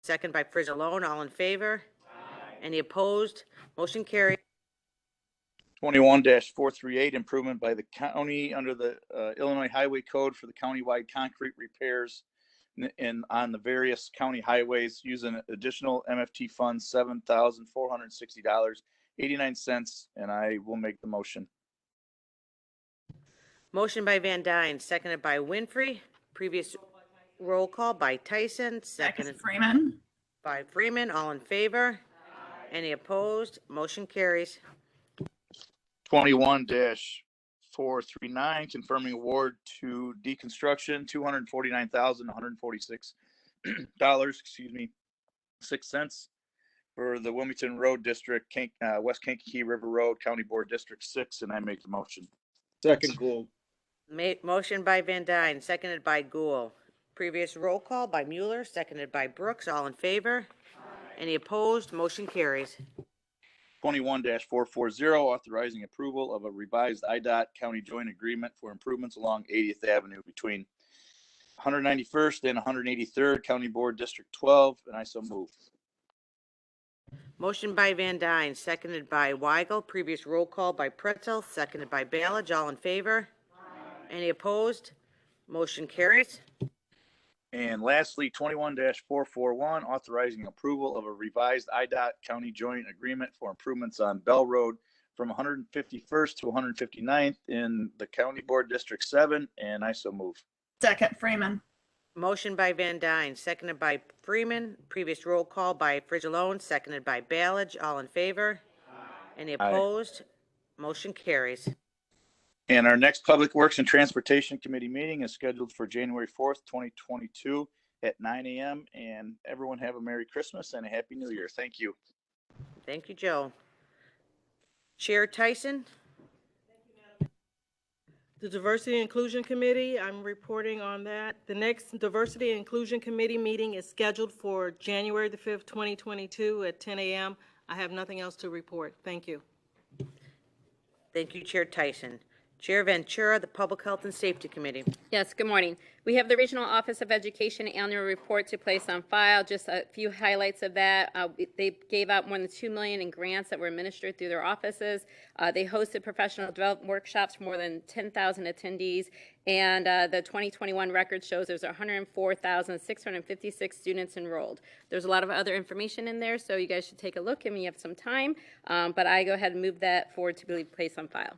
second by Frizzalone. All in favor? Any opposed? Motion carried. 21-438, improvement by the county under the Illinois Highway Code for the countywide concrete repairs on the various county highways using additional MFT funds, $7,460.89, and I will make the motion. Motion by Van Dyne, seconded by Winfrey. Previous roll call by Tyson, seconded Freeman. by Freeman. All in favor? Any opposed? Motion carries. 21-439, confirming award to deconstruction, $249,146, excuse me, 6 cents for the Wilmington Road District, West Kankakee River Road, County Board District 6, and I make the motion. Second, Gould. Motion by Van Dyne, seconded by Gould. Previous roll call by Mueller, seconded by Brooks. All in favor? Any opposed? Motion carries. 21-440, authorizing approval of a revised IDOT County Joint Agreement for improvements along 80th Avenue between 191st and 183rd, County Board District 12, and I so move. Motion by Van Dyne, seconded by Weigel. Previous roll call by Pretzel, seconded by Ballage. All in favor? Any opposed? Motion carries. And lastly, 21-441, authorizing approval of a revised IDOT County Joint Agreement for improvements on Bell Road from 151st to 159th in the County Board District 7, and I so move. Second, Freeman. Motion by Van Dyne, seconded by Freeman. Previous roll call by Frizzalone, seconded by Ballage. All in favor? Any opposed? Motion carries. And our next Public Works and Transportation Committee meeting is scheduled for January 4th, 2022 at 9 a.m. And everyone have a Merry Christmas and a Happy New Year. Thank you. Thank you, Joe. Chair Tyson? The Diversity and Inclusion Committee, I'm reporting on that. The next Diversity and Inclusion Committee meeting is scheduled for January the 5th, 2022 at 10 a.m. I have nothing else to report. Thank you. Thank you, Chair Tyson. Chair Ventura, the Public Health and Safety Committee. Yes, good morning. We have the Regional Office of Education annual report to place on file. Just a few highlights of that. They gave out more than $2 million in grants that were administered through their offices. They hosted professional development workshops for more than 10,000 attendees. And the 2021 record shows there's 104,656 students enrolled. There's a lot of other information in there, so you guys should take a look when you have some time. But I go ahead and move that forward to be placed on file.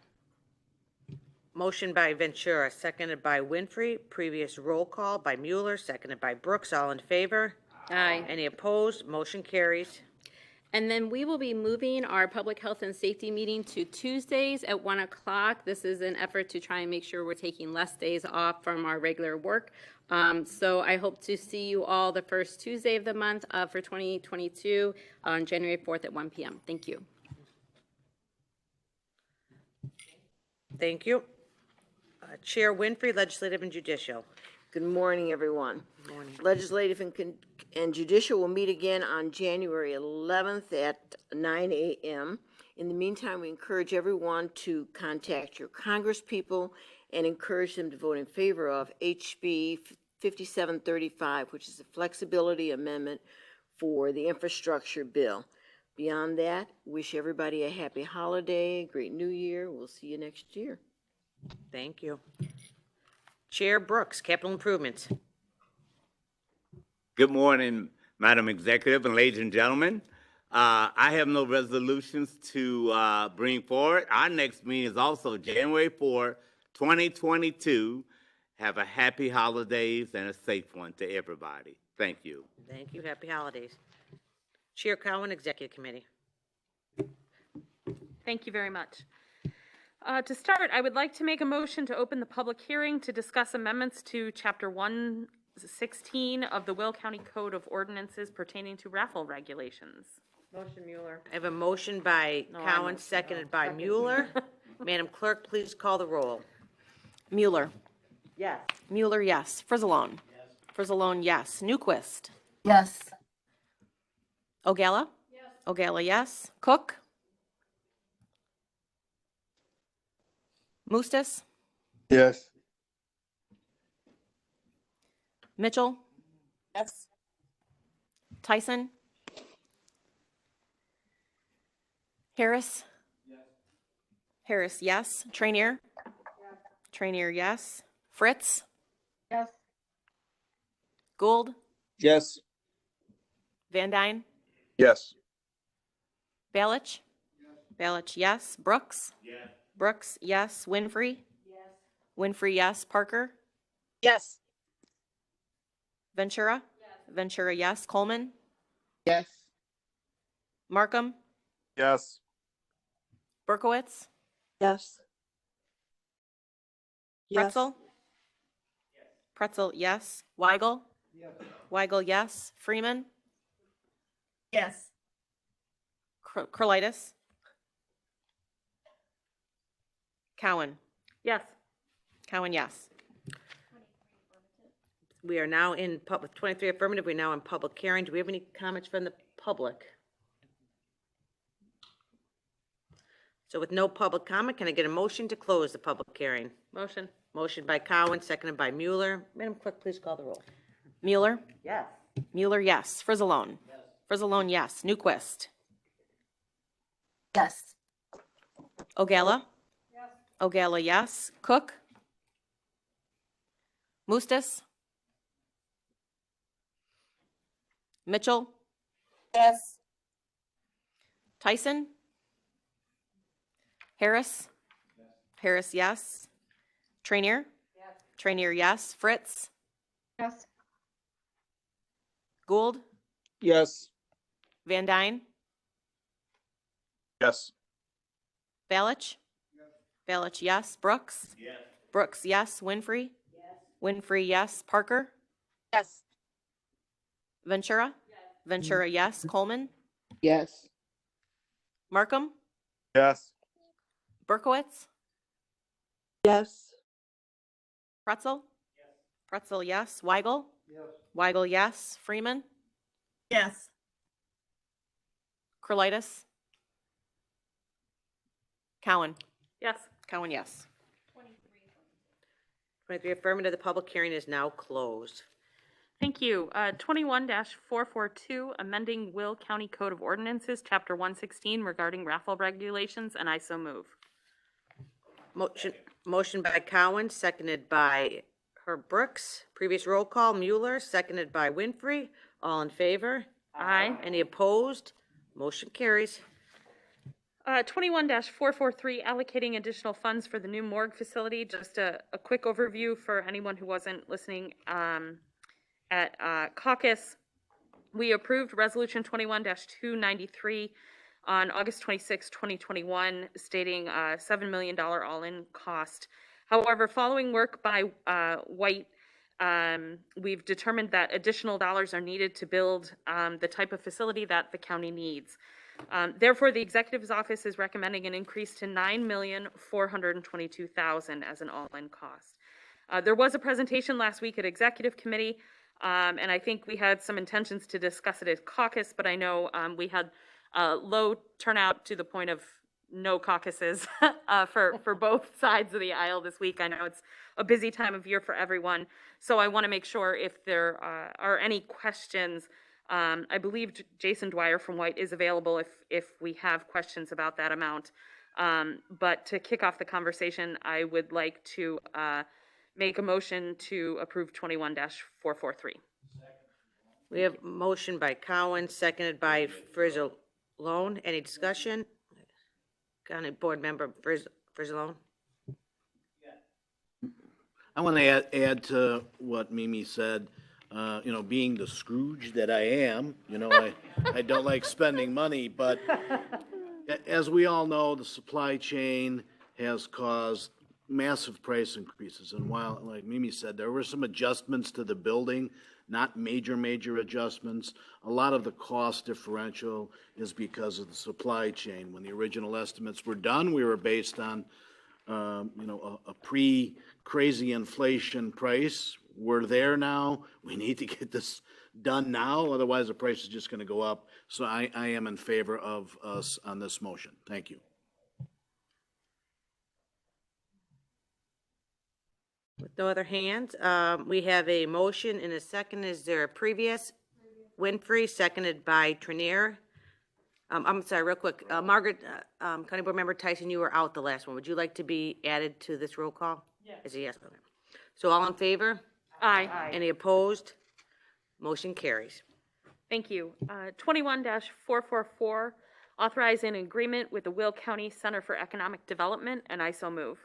Motion by Ventura, seconded by Winfrey. Previous roll call by Mueller, seconded by Brooks. All in favor? Aye. Any opposed? Motion carries. And then we will be moving our public health and safety meeting to Tuesdays at 1 o'clock. This is an effort to try and make sure we're taking less days off from our regular work. So I hope to see you all the first Tuesday of the month for 2022 on January 4th at 1 p.m. Thank you. Thank you. Chair Winfrey, Legislative and Judicial. Good morning, everyone. Good morning. Legislative and Judicial will meet again on January 11th at 9 a.m. In the meantime, we encourage everyone to contact your congresspeople and encourage them to vote in favor of HB 5735, which is a flexibility amendment for the infrastructure bill. Beyond that, wish everybody a happy holiday, great new year. We'll see you next year. Thank you. Chair Brooks, Capital Improvements. Good morning, Madam Executive and ladies and gentlemen. I have no resolutions to bring forward. Our next meeting is also January 4, 2022. Have a happy holidays and a safe one to everybody. Thank you. Thank you. Happy holidays. Chair Cowan, Executive Committee. Thank you very much. To start, I would like to make a motion to open the public hearing to discuss amendments to Chapter 116 of the Will County Code of Ordinances pertaining to raffle regulations. Motion Mueller. I have a motion by Cowan, seconded by Mueller. Madam Clerk, please call the roll. Mueller. Yes. Mueller, yes. Frizzalone. Yes. Frizzalone, yes. Newquist. Yes. Ogala. Yes. Ogala, yes. Cook. Mustis. Yes. Mitchell. Yes. Tyson? Harris? Harris, yes. Trainier? Trainier, yes. Fritz? Yes. Gould? Yes. Van Dyne? Yes. Balich? Balich, yes. Brooks? Brooks, yes. Winfrey? Winfrey, yes. Parker? Yes. Ventura? Ventura, yes. Coleman? Yes. Markham? Yes. Berkowitz? Yes. Pretzel? Pretzel, yes. Weigel? Weigel, yes. Freeman? Yes. Curlitis? Cowan? Yes. Cowan, yes. We are now in public, 23 affirmative, we're now in public hearing. Do we have any comments from the public? So with no public comment, can I get a motion to close the public hearing? Motion. Motion by Cowan, seconded by Mueller. Madam Clerk, please call the roll. Mueller? Yes. Mueller, yes. Frizzalone? Frizzalone, yes. Newquist? Yes. Ogala? Ogala, yes. Cook? Mustis? Mitchell? Yes. Tyson? Harris? Harris, yes. Trainier? Trainier, yes. Fritz? Yes. Gould? Yes. Van Dyne? Yes. Balich? Balich, yes. Brooks? Brooks, yes. Winfrey? Winfrey, yes. Parker? Yes. Ventura? Ventura, yes. Coleman? Yes. Markham? Yes. Berkowitz? Yes. Pretzel? Pretzel, yes. Weigel? Weigel, yes. Freeman? Yes. Curlitis? Cowan? Yes. Cowan, yes. 23 affirmative, the public hearing is now closed. Thank you. 21-442, amending Will County Code of Ordinances, Chapter 116 regarding raffle regulations, and I so move. Motion by Cowan, seconded by Herb Brooks. Previous roll call, Mueller, seconded by Winfrey. All in favor? Aye. Any opposed? Motion carries. 21-443, allocating additional funds for the new morgue facility. Just a quick overview for anyone who wasn't listening at caucus. We approved Resolution 21-293 on August 26, 2021, stating $7 million all-in cost. However, following work by White, we've determined that additional dollars are needed to build the type of facility that the county needs. Therefore, the executive's office is recommending an increase to $9,422,000 as an all-in cost. There was a presentation last week at executive committee, and I think we had some intentions to discuss it at caucus, but I know we had low turnout to the point of no caucuses for both sides of the aisle this week. I know it's a busy time of year for everyone, so I want to make sure if there are any questions. I believe Jason Dwyer from White is available if we have questions about that amount. But to kick off the conversation, I would like to make a motion to approve 21-443. We have motion by Cowan, seconded by Frizzalone. Any discussion? County Board Member Frizzalone? I want to add to what Mimi said. Being the Scrooge that I am, I don't like spending money, but as we all know, the supply chain has caused massive price increases. And while, like Mimi said, there were some adjustments to the building, not major adjustments. A lot of the cost differential is because of the supply chain. When the original estimates were done, we were based on, a pre-crazy inflation price. We're there now. We need to get this done now, otherwise the price is just going to go up. So I am in favor of us on this motion. Thank you. With no other hands, we have a motion and a second. Is there a previous? Winfrey, seconded by Trenier. I'm sorry, real quick. Margaret, County Board Member Tyson, you were out the last one. Would you like to be added to this roll call? Yes. Is a yes? Okay. So all in favor? Aye. Any opposed? Motion carries. Thank you. 21-444, authorizing an agreement with the Will County Center for Economic Development, and I so move.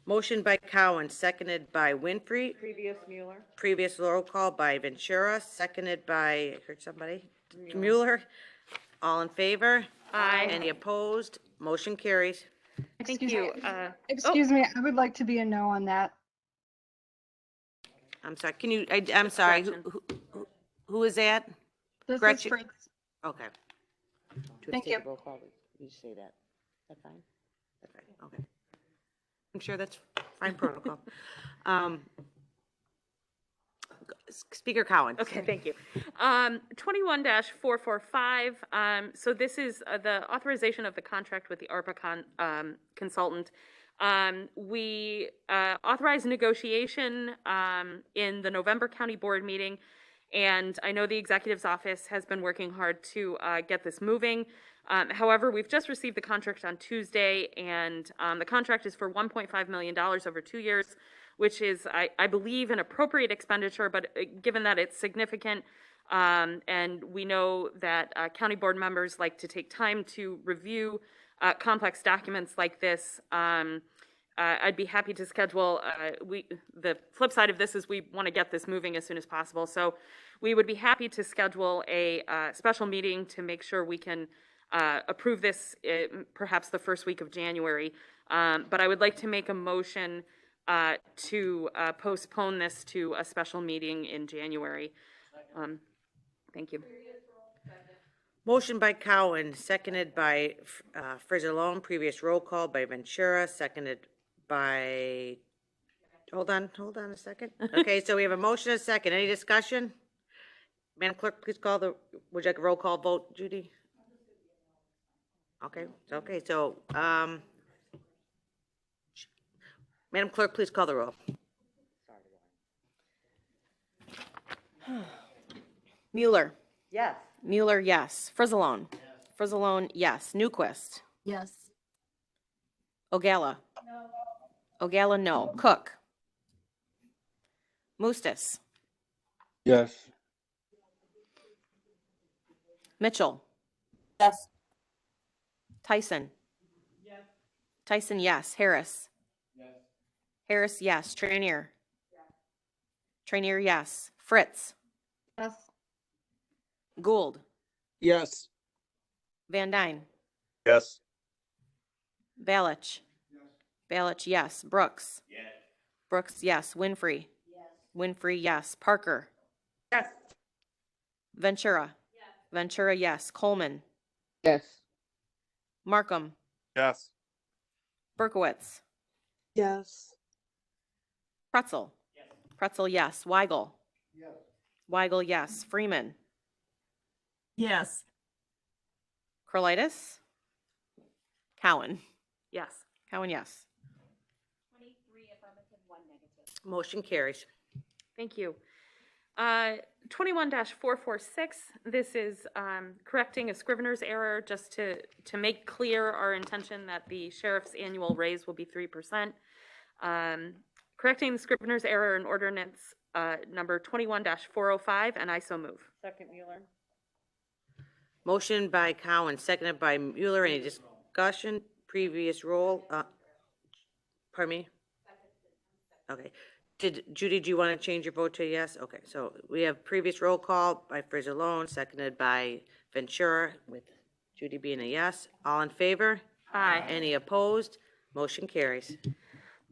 Motion by Cowan, seconded by Winfrey. Previous Mueller. Previous roll call by Ventura, seconded by, I heard somebody, Mueller. All in favor? Aye. Any opposed? Motion carries. Thank you. Excuse me, I would like to be a no on that. I'm sorry, can you, I'm sorry, who is that? This is Gretchen. Fritz. Okay. Thank you. Roll call. You say that. Is that fine? That's fine, okay. I'm sure that's fine protocol. Speaker Cowan. Okay, thank you. 21-445, so this is the authorization of the contract with the Arpacon consultant. We authorized negotiation in the November County Board meeting, and I know the Executive's Office has been working hard to get this moving. However, we've just received the contract on Tuesday, and the contract is for $1.5 million over 2 years, which is, I believe, an appropriate expenditure, but given that it's significant, and we know that county board members like to take time to review complex documents like this, I'd be happy to schedule, the flip side of this is we want to get this moving as soon as possible, so we would be happy to schedule a special meeting to make sure we can approve this perhaps the first week of January, but I would like to make a motion to postpone this to a special meeting in January. Thank you. Motion by Cowan, seconded by Frizzalone. Previous roll call by Ventura, seconded by, hold on a second. Okay, so we have a motion and a second. Any discussion? Madam Clerk, please call the, would you like a roll call vote, Judy? Okay, so, Madam Clerk, please call the roll. Mueller. Yes. Mueller, yes. Frizzalone. Frizzalone, yes. Newquist. Yes. Ogala. No. Ogala, no. Cook. Mustis. Yes. Mitchell. Yes. Tyson. Yes. Tyson, yes. Harris. Yes. Harris, yes. Tranier. Yes. Tranier, yes. Fritz. Yes. Gould. Yes. Van Dyne. Yes. Balich. Yes. Balich, yes. Brooks. Yes. Brooks, yes. Winfrey. Yes. Winfrey, yes. Parker. Yes. Ventura. Yes. Ventura, yes. Coleman. Yes. Markham. Yes. Berkowitz. Yes. Pretzel. Yes. Pretzel, yes. Weigel. Yes. Weigel, yes. Freeman. Yes. Crolitis. Cowan. Yes. Cowan, yes. Motion carries. Thank you. 21-446, this is correcting a scrivener's error just to make clear our intention that the sheriff's annual raise will be 3%. Correcting the scrivener's error in ordinance number 21-405, and I so move. Second Mueller. Motion by Cowan, seconded by Mueller. Any discussion? Previous roll. Pardon me? Okay. Judy, do you want to change your vote to yes? Okay, so we have previous roll call by Frizzalone, seconded by Ventura, with Judy being a yes. All in favor? Aye. Any opposed? Motion carries.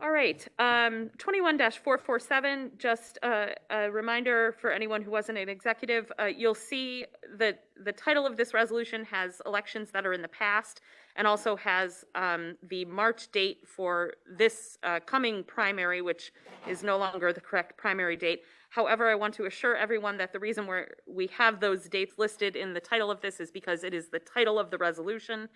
All right, 21-447, just a reminder for anyone who wasn't an executive, you'll see that the title of this resolution has elections that are in the past and also has the March date for this coming primary, which is no longer the correct primary date. However, I want to assure everyone that the reason we have those dates listed in the title of this is because it is the title of the resolution.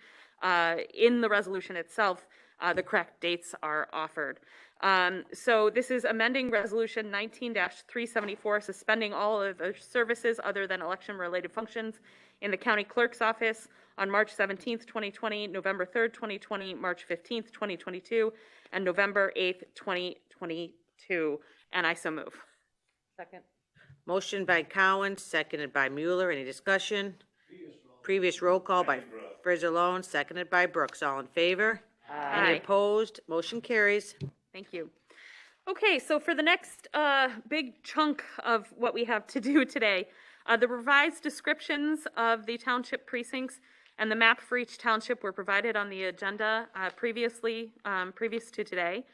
In the resolution itself, the correct dates are offered. So this is amending Resolution 19-374, suspending all of the services other than election-related functions in the county clerk's office on March 17th, 2020, November 3rd, 2020, March 15th, 2022, and November 8th, 2022. And I so move. Second. Motion by Cowan, seconded by Mueller. Any discussion? Previous roll call by Frizzalone, seconded by Brooks. All in favor? Aye. Any opposed? Motion carries. Thank you. Okay, so for the next big chunk of what we have to do today, the revised descriptions of the township precincts and the map for each township were provided on the agenda previous to today.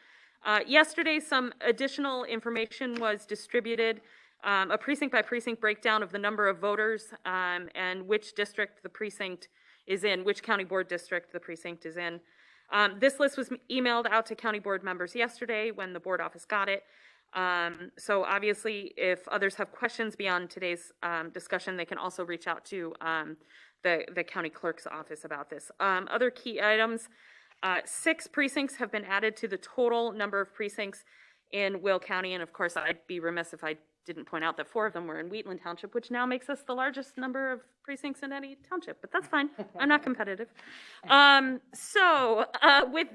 Yesterday, some additional information was distributed, a precinct by precinct breakdown of the number of voters and which district the precinct is in, which county board district the precinct is in. This list was emailed out to county board members yesterday when the board office got it. So obviously, if others have questions beyond today's discussion, they can also reach out to the county clerk's office about this. Other key items, 6 precincts have been added to the total number of precincts in Will County. And of course, I'd be remiss if I didn't point out that 4 of them were in Wheatland Township, which now makes us the largest number of precincts in any township, but that's fine. I'm not competitive. With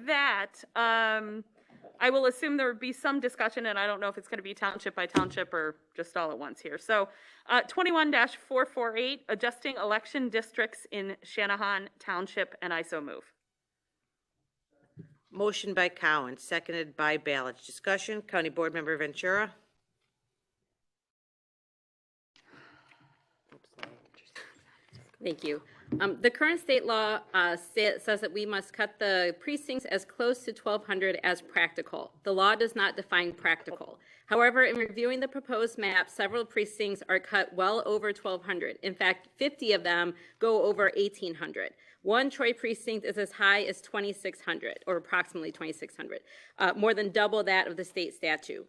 that, I will assume there would be some discussion, and I don't know if it's going to be township by township or just all at once here. So 21-448, adjusting election districts in Shanahan Township, and I so move. Motion by Cowan, seconded by Ballage. Discussion, County Board Member Ventura. Thank you. The current state law says that we must cut the precincts as close to 1,200 as practical. The law does not define practical. However, in reviewing the proposed map, several precincts are cut well over 1,200. In fact, 50 of them go over 1,800. One Troy precinct is as high as 2,600, or approximately 2,600, more than double that of the state statute.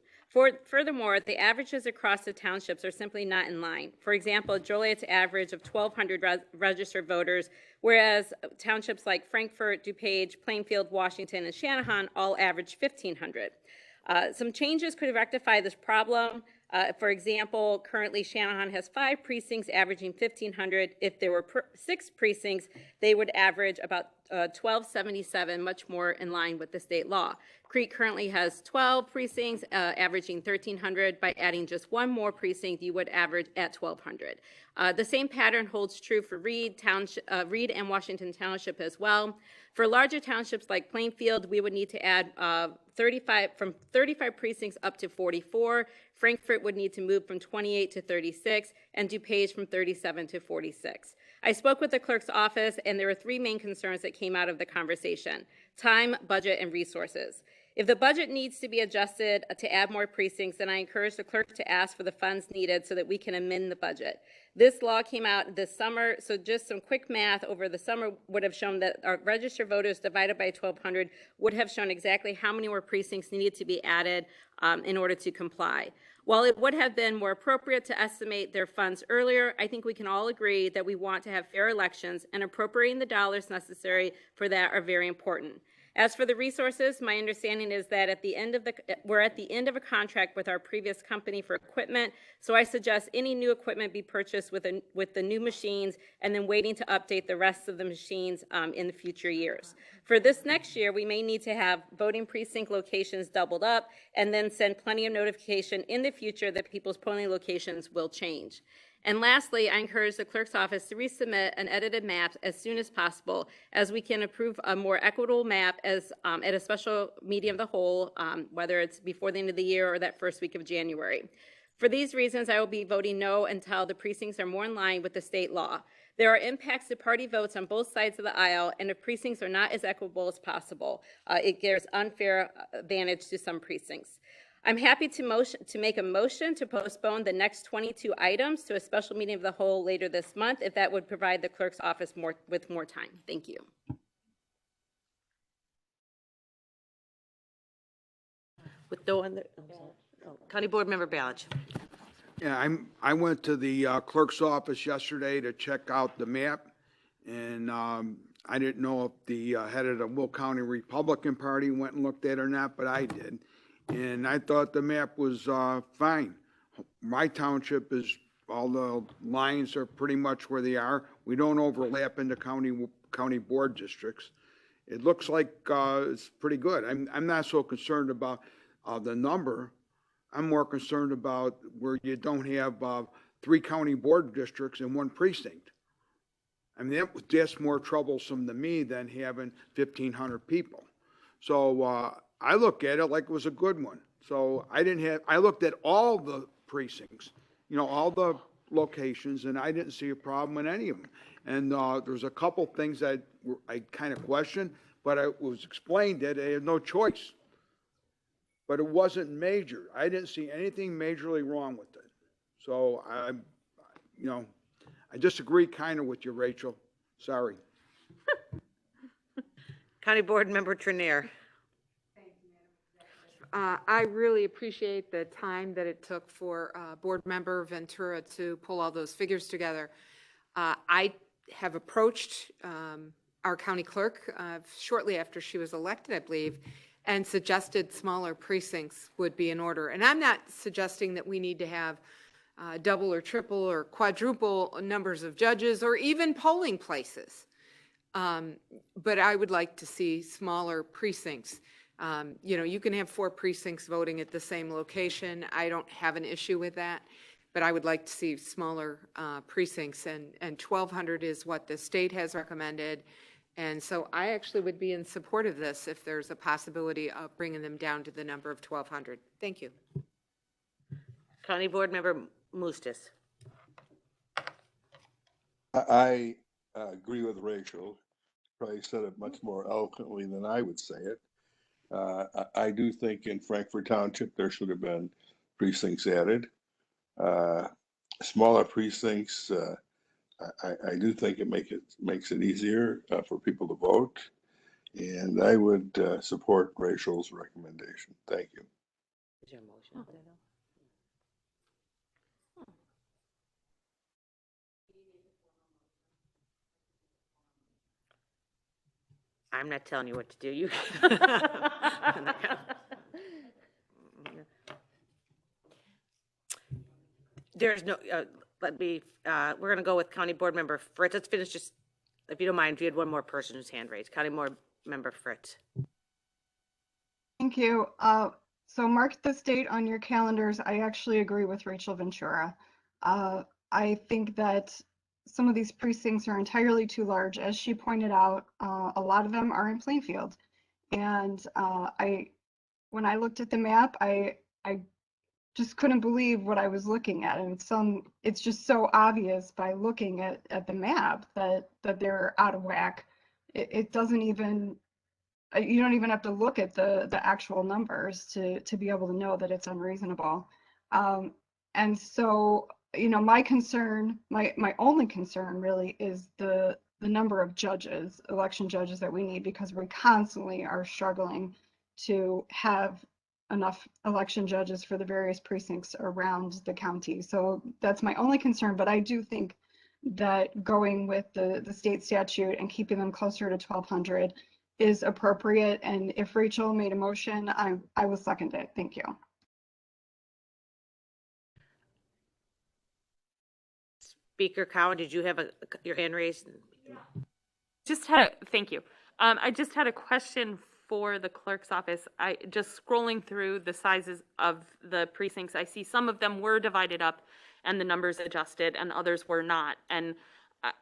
Furthermore, the averages across the townships are simply not in line. For example, Joliet's average of 1,200 registered voters, whereas townships like Frankfort, DuPage, Plainfield, Washington, and Shanahan all average 1,500. Some changes could rectify this problem. For example, currently Shanahan has 5 precincts averaging 1,500. If there were 6 precincts, they would average about 1,277, much more in line with the state law. Creek currently has 12 precincts, averaging 1,300. By adding just one more precinct, you would average at 1,200. The same pattern holds true for Reed and Washington Township as well. For larger townships like Plainfield, we would need to add 35 precincts up to 44. Frankfort would need to move from 28 to 36, and DuPage from 37 to 46. I spoke with the clerk's office, and there were 3 main concerns that came out of the conversation: time, budget, and resources. If the budget needs to be adjusted to add more precincts, then I encourage the clerk to ask for the funds needed so that we can amend the budget. This law came out this summer, so just some quick math over the summer would have shown that our registered voters divided by 1,200 would have shown exactly how many more precincts needed to be added in order to comply. While it would have been more appropriate to estimate their funds earlier, I think we can all agree that we want to have fair elections, and appropriating the dollars necessary for that are very important. As for the resources, my understanding is that we're at the end of a contract with our previous company for equipment, so I suggest any new equipment be purchased with the new machines and then waiting to update the rest of the machines in the future years. For this next year, we may need to have voting precinct locations doubled up and then send plenty of notification in the future that people's polling locations will change. And lastly, I encourage the clerk's office to resubmit an edited map as soon as possible, as we can approve a more equitable map at a special meeting of the whole, whether it's before the end of the year or that first week of January. For these reasons, I will be voting no until the precincts are more in line with the state law. There are impacts to party votes on both sides of the aisle, and if precincts are not as equitable as possible, it gives unfair advantage to some precincts. I'm happy to make a motion to postpone the next 22 items to a special meeting of the whole later this month, if that would provide the clerk's office with more time. Thank you. With no other, County Board Member Ballage. Yeah, I went to the clerk's office yesterday to check out the map, and I didn't know if the head of the Will County Republican Party went and looked at it or not, but I did. and I thought the map was fine. My township is, all the lines are pretty much where they are. We don't overlap into county board districts. It looks like it's pretty good. I'm not so concerned about the number. I'm more concerned about where you don't have 3 county board districts in 1 precinct. I mean, that's more troublesome to me than having 1,500 people. So I look at it like it was a good one. So I looked at all the precincts, all the locations, and I didn't see a problem in any of them. And there's a couple things that I kind of questioned, but it was explained that they had no choice. But it wasn't major. I didn't see anything majorly wrong with it. So I disagree kind of with you, Rachel. Sorry. County Board Member Trenier. I really appreciate the time that it took for Board Member Ventura to pull all those figures together. I have approached our county clerk shortly after she was elected, I believe, and suggested smaller precincts would be in order. And I'm not suggesting that we need to have double or triple or quadruple numbers of judges or even polling places. But I would like to see smaller precincts. You can have 4 precincts voting at the same location. I don't have an issue with that, but I would like to see smaller precincts, and 1,200 is what the state has recommended. And so I actually would be in support of this if there's a possibility of bringing them down to the number of 1,200. Thank you. County Board Member Mustis. I agree with Rachel. Probably said it much more eloquently than I would say it. I do think in Frankfurt Township there should have been precincts added. Smaller precincts, I do think it makes it easier for people to vote, and I would support Rachel's recommendation. Thank you. Is there a motion out there, though? I'm not telling you what to do. You. There's no, we're going to go with County Board Member Fritz. Let's finish just, if you don't mind, we had one more person whose hand raised. County Board Member Fritz. Thank you. So mark this date on your calendars. I actually agree with Rachel Ventura. I think that some of these precincts are entirely too large. As she pointed out, a lot of them are in Plainfield. And when I looked at the map, I just couldn't believe what I was looking at. And it's just so obvious by looking at the map that they're out of whack. It doesn't even, you don't even have to look at the actual numbers to be able to know that it's unreasonable. And so, my concern, my only concern really is the number of judges, election judges that we need, because we constantly are struggling to have enough election judges for the various precincts around the county. So that's my only concern, but I do think that going with the state statute and keeping them closer to 1,200 is appropriate. And if Rachel made a motion, I will second it. Thank you. Speaker Cowan, did you have your hand raised? Thank you. I just had a question for the clerk's office. I just scrolling through the sizes of the precincts, I see some of them were divided up and the numbers adjusted and others were not. And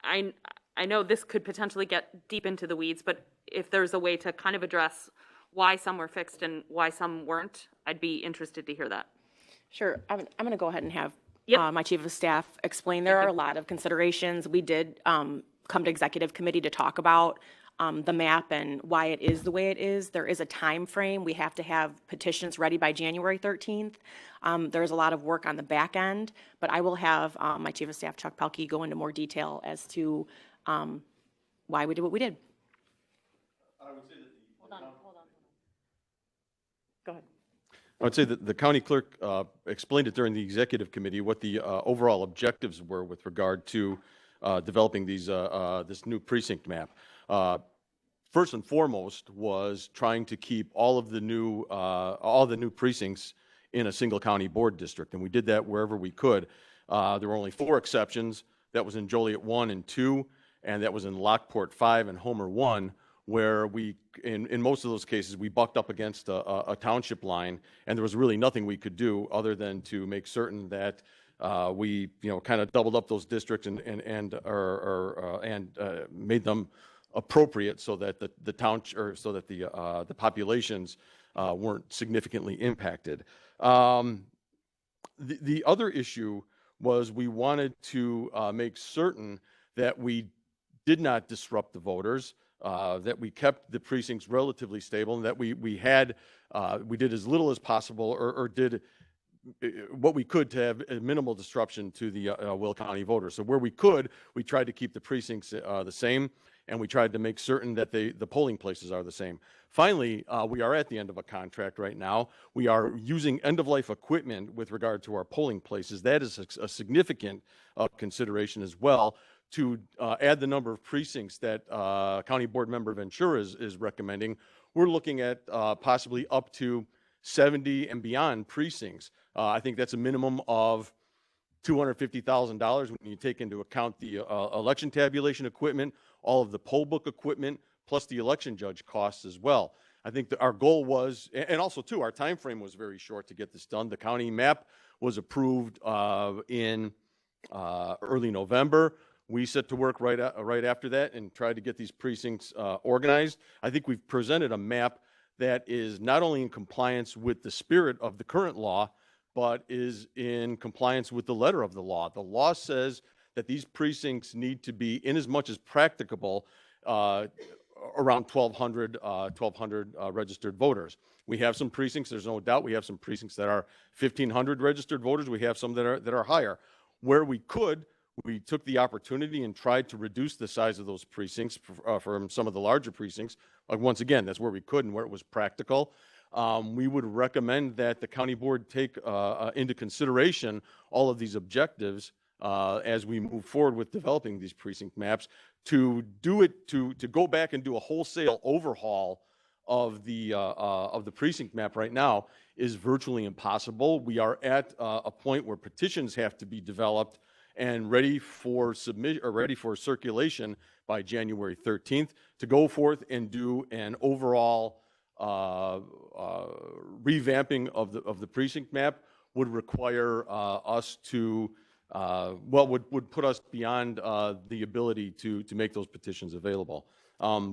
I know this could potentially get deep into the weeds, but if there's a way to kind of address why some were fixed and why some weren't, I'd be interested to hear that. Sure. I'm going to go ahead and have Yep. my chief of staff explain. There are a lot of considerations. We did come to executive committee to talk about the map and why it is the way it is. There is a time frame. We have to have petitions ready by January 13th. There's a lot of work on the back end, but I will have my chief of staff, Chuck Pelkey, go into more detail as to why we did what we did. I would say that Hold on. Go ahead. I would say that the county clerk explained it during the executive committee what the overall objectives were with regard to developing these this new precinct map. first and foremost was trying to keep all the new precincts in a single county board district, and we did that wherever we could. There were only 4 exceptions. That was in Joliet 1 and 2, and that was in Lockport 5 and Homer 1, where we, in most of those cases, we bucked up against a township line, and there was really nothing we could do other than to make certain that we, kind of doubled up those districts and made them appropriate so that the town, or so that the populations weren't significantly impacted. The other issue was we wanted to make certain that we did not disrupt the voters, that we kept the precincts relatively stable, and that we did as little as possible, or did what we could to have a minimal disruption to the Will County voters. So where we could, we tried to keep the precincts the same, and we tried to make certain that the polling places are the same. Finally, we are at the end of a contract right now. We are using end-of-life equipment with regard to our polling places. That is a significant consideration as well, to add the number of precincts that County Board Member Ventura is recommending. We're looking at possibly up to 70 and beyond precincts. I think that's a minimum of $250,000 when you take into account the election tabulation equipment, all of the poll book equipment, plus the election judge costs as well. I think that our goal was, and also too, our time frame was very short to get this done. The county map was approved in early November. We set to work right after that and tried to get these precincts organized. I think we've presented a map that is not only in compliance with the spirit of the current law, but is in compliance with the letter of the law. The law says that these precincts need to be, in as much as practicable, around 1,200 registered voters. We have some precincts, there's no doubt, we have some precincts that are 1,500 registered voters. We have some that are higher. Where we could, we took the opportunity and tried to reduce the size of those precincts from some of the larger precincts. Once again, that's where we could and where it was practical. We would recommend that the county board take into consideration all of these objectives as we move forward with developing these precinct maps. To do it, to go back and do a wholesale overhaul of the precinct map right now is virtually impossible. We are at a point where petitions have to be developed and ready for circulation by January 13th to go forth and do an overall revamping of the precinct map. Would require us to would put us beyond the ability to make those petitions available.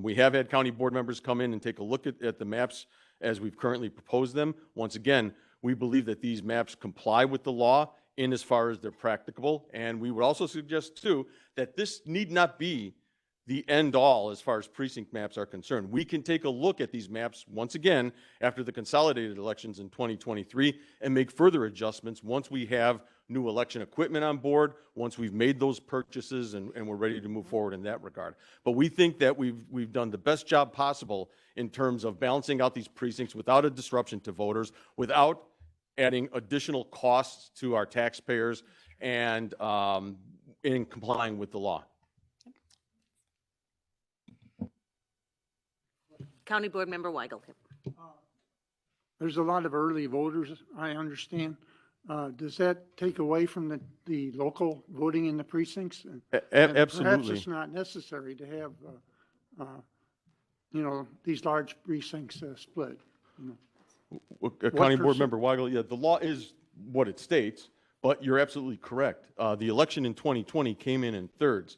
We have had county board members come in and take a look at the maps as we've currently proposed them. Once again, we believe that these maps comply with the law in as far as they're practicable, and we would also suggest too that this need not be the end all as far as precinct maps are concerned. We can take a look at these maps once again after the consolidated elections in 2023 and make further adjustments once we have new election equipment on board, once we've made those purchases and we're ready to move forward in that regard. But we think that we've done the best job possible in terms of balancing out these precincts without a disruption to voters, without adding additional costs to our taxpayers, and in complying with the law. County Board Member Weigel. There's a lot of early voters, I understand. Does that take away from the local voting in the precincts? Absolutely. Perhaps it's not necessary to have, these large precincts split. County Board Member Weigel, yeah, the law is what it states, but you're absolutely correct. The election in 2020 came in thirds.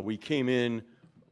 We came in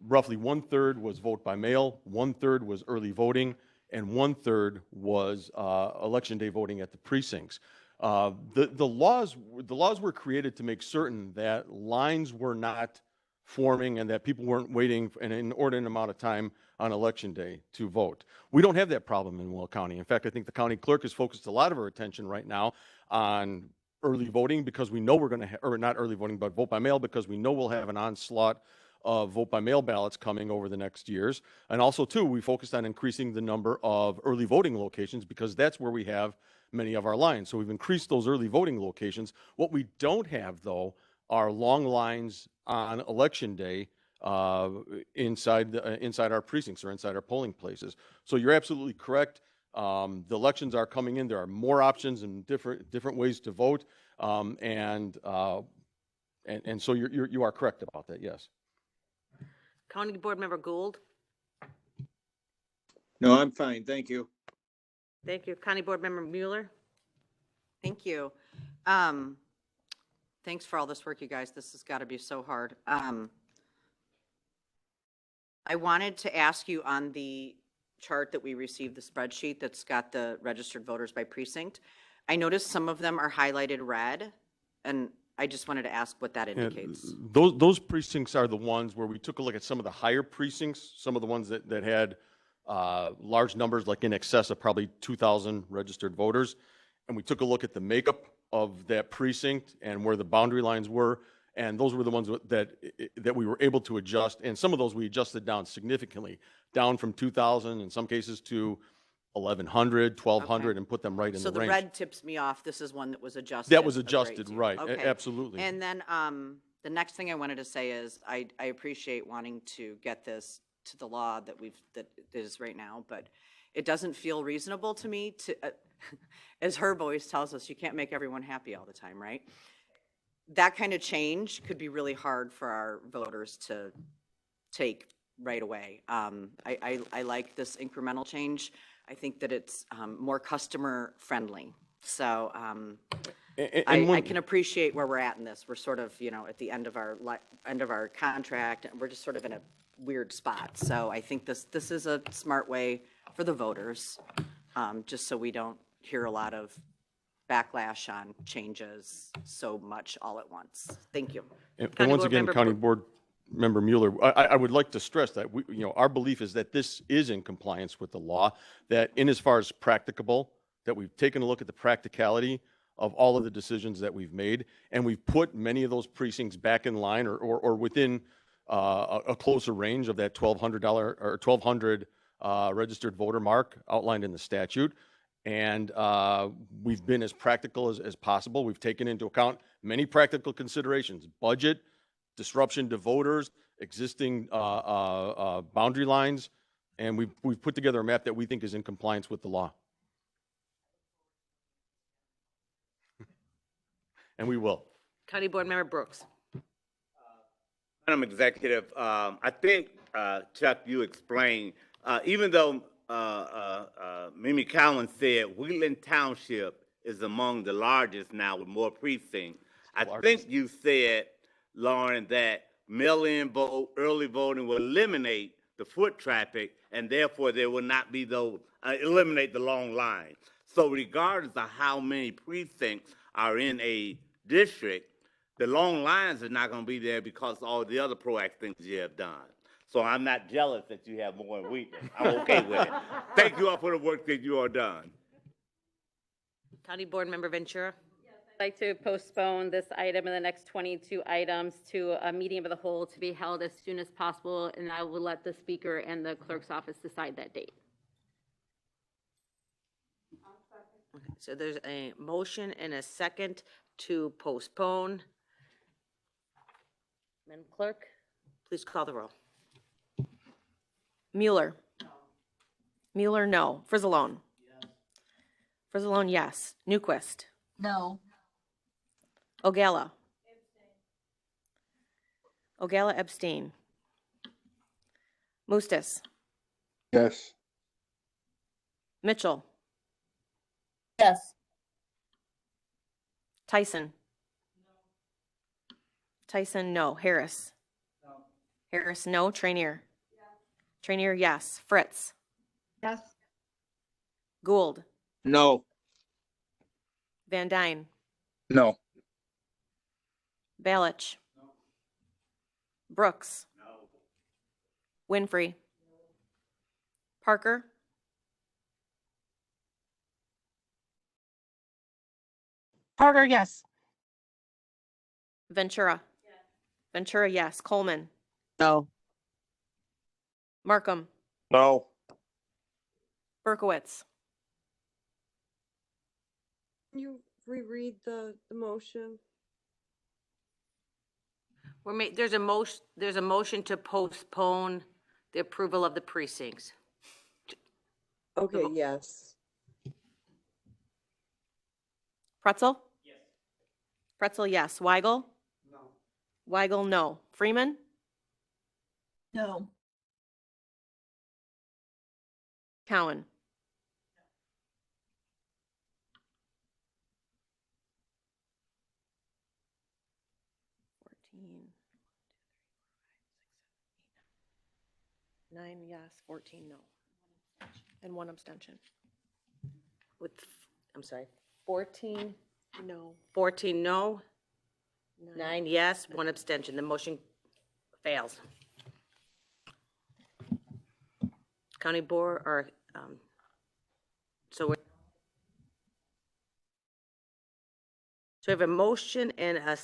roughly 1/3 was vote by mail, 1/3 was early voting, and 1/3 was election day voting at the precincts. The laws were created to make certain that lines were not forming and that people weren't waiting an inordinate amount of time on election day to vote. We don't have that problem in Will County. In fact, I think the county clerk has focused a lot of her attention right now on early voting, because we know we're going to, or not early voting, but vote by mail, because we know we'll have an onslaught of vote by mail ballots coming over the next years. And also too, we focused on increasing the number of early voting locations, because that's where we have many of our lines. So we've increased those early voting locations. What we don't have though are long lines on election day inside our precincts or inside our polling places. So you're absolutely correct. The elections are coming in. There are more options and different ways to vote. And so you are correct about that, yes. County Board Member Gould? No, I'm fine, thank you. Thank you. County Board Member Mueller? Thank you. Thanks for all this work, you guys. This has got to be so hard. I wanted to ask you on the chart that we received, the spreadsheet that's got the registered voters by precinct. I noticed some of them are highlighted red, and I just wanted to ask what that indicates. Those precincts are the ones where we took a look at some of the higher precincts, some of the ones that had large numbers, like in excess of probably 2,000 registered voters. And we took a look at the makeup of that precinct and where the boundary lines were. And those were the ones that we were able to adjust. And some of those we adjusted down significantly, down from 2,000 in some cases to 1,100, 1,200, Okay. and put them right in So the the range. red tips me off. This is one that was adjusted. That was a great adjusted, deal. right, Okay. absolutely. And then the next thing I wanted to say is I appreciate wanting to get this to the law that is right now, but it doesn't feel reasonable to me to, as Herb always tells us, you can't make everyone happy all the time, right? That kind of change could be really hard for our voters to take right away. I like this incremental change. I think that it's more customer friendly. So I can appreciate where we're at in this. We're sort of, at the end of our contract, and we're just sort of in a weird spot. So I think this is a smart way for the voters, just so we don't hear a lot of backlash on changes so much all at once. Thank you. And County once Board again, Member County Brooks. Board Member Mueller, I would like to stress that our belief is that this is in compliance with the law, that in as far as practicable, that we've taken a look at the practicality of all of the decisions that we've made, and we've put many of those precincts back in line or within a closer range of that $1,200 or 1,200 registered voter mark outlined in the statute. And we've been as practical as possible. We've taken into account many practical considerations: budget, disruption to voters, existing boundary lines, and we've put together a map that we think is in compliance with the law. And we will. County Board Member Brooks? Madam Executive, I think, Chuck, you explained, even though Mimi Cowan said Wheeling Township is among the largest now with more precincts, I think you said, Lauren, that mail-in vote, early voting will eliminate the foot traffic, and therefore there will not be those, eliminate the long line. So regardless of how many precincts are in a district, the long lines are not going to be there because of all the other proactive things you have done. So I'm not jealous that you have more than we do. I'm okay with it. Thank you all for the work that you all done. County Board Member Ventura? I'd like to postpone this item and the next 22 items to a meeting of the whole to be held as soon as possible, and I will let the speaker and the clerk's office decide that date. Okay, so there's a motion and a second to postpone. Madam Clerk, please call the roll. Mueller. Mueller, no. Frizzalone. Frizzalone, yes. Newquist. No. Ogala. Ogala, abstain. Mustis. Yes. Mitchell. Yes. Tyson. Tyson, no. Harris. Harris, no. Trainier. Trainier, yes. Fritz. Yes. Gould. No. Van Dyne. No. Balich. Brooks. Winfrey. Parker. Parker, yes. Ventura. Ventura, yes. Coleman. No. Markham. No. Berkowitz. You reread the motion? There's a motion to postpone the approval of the precincts. Okay, yes. Pretzel? Yes. Pretzel, yes. Weigel? No. Weigel, no. Freeman? No. Cowan? Nine yes, 14 no. And one abstention. With, I'm sorry, 14, No. 14 no, 9 yes, 1 abstention. The motion fails. County Board, or, so we have a motion and a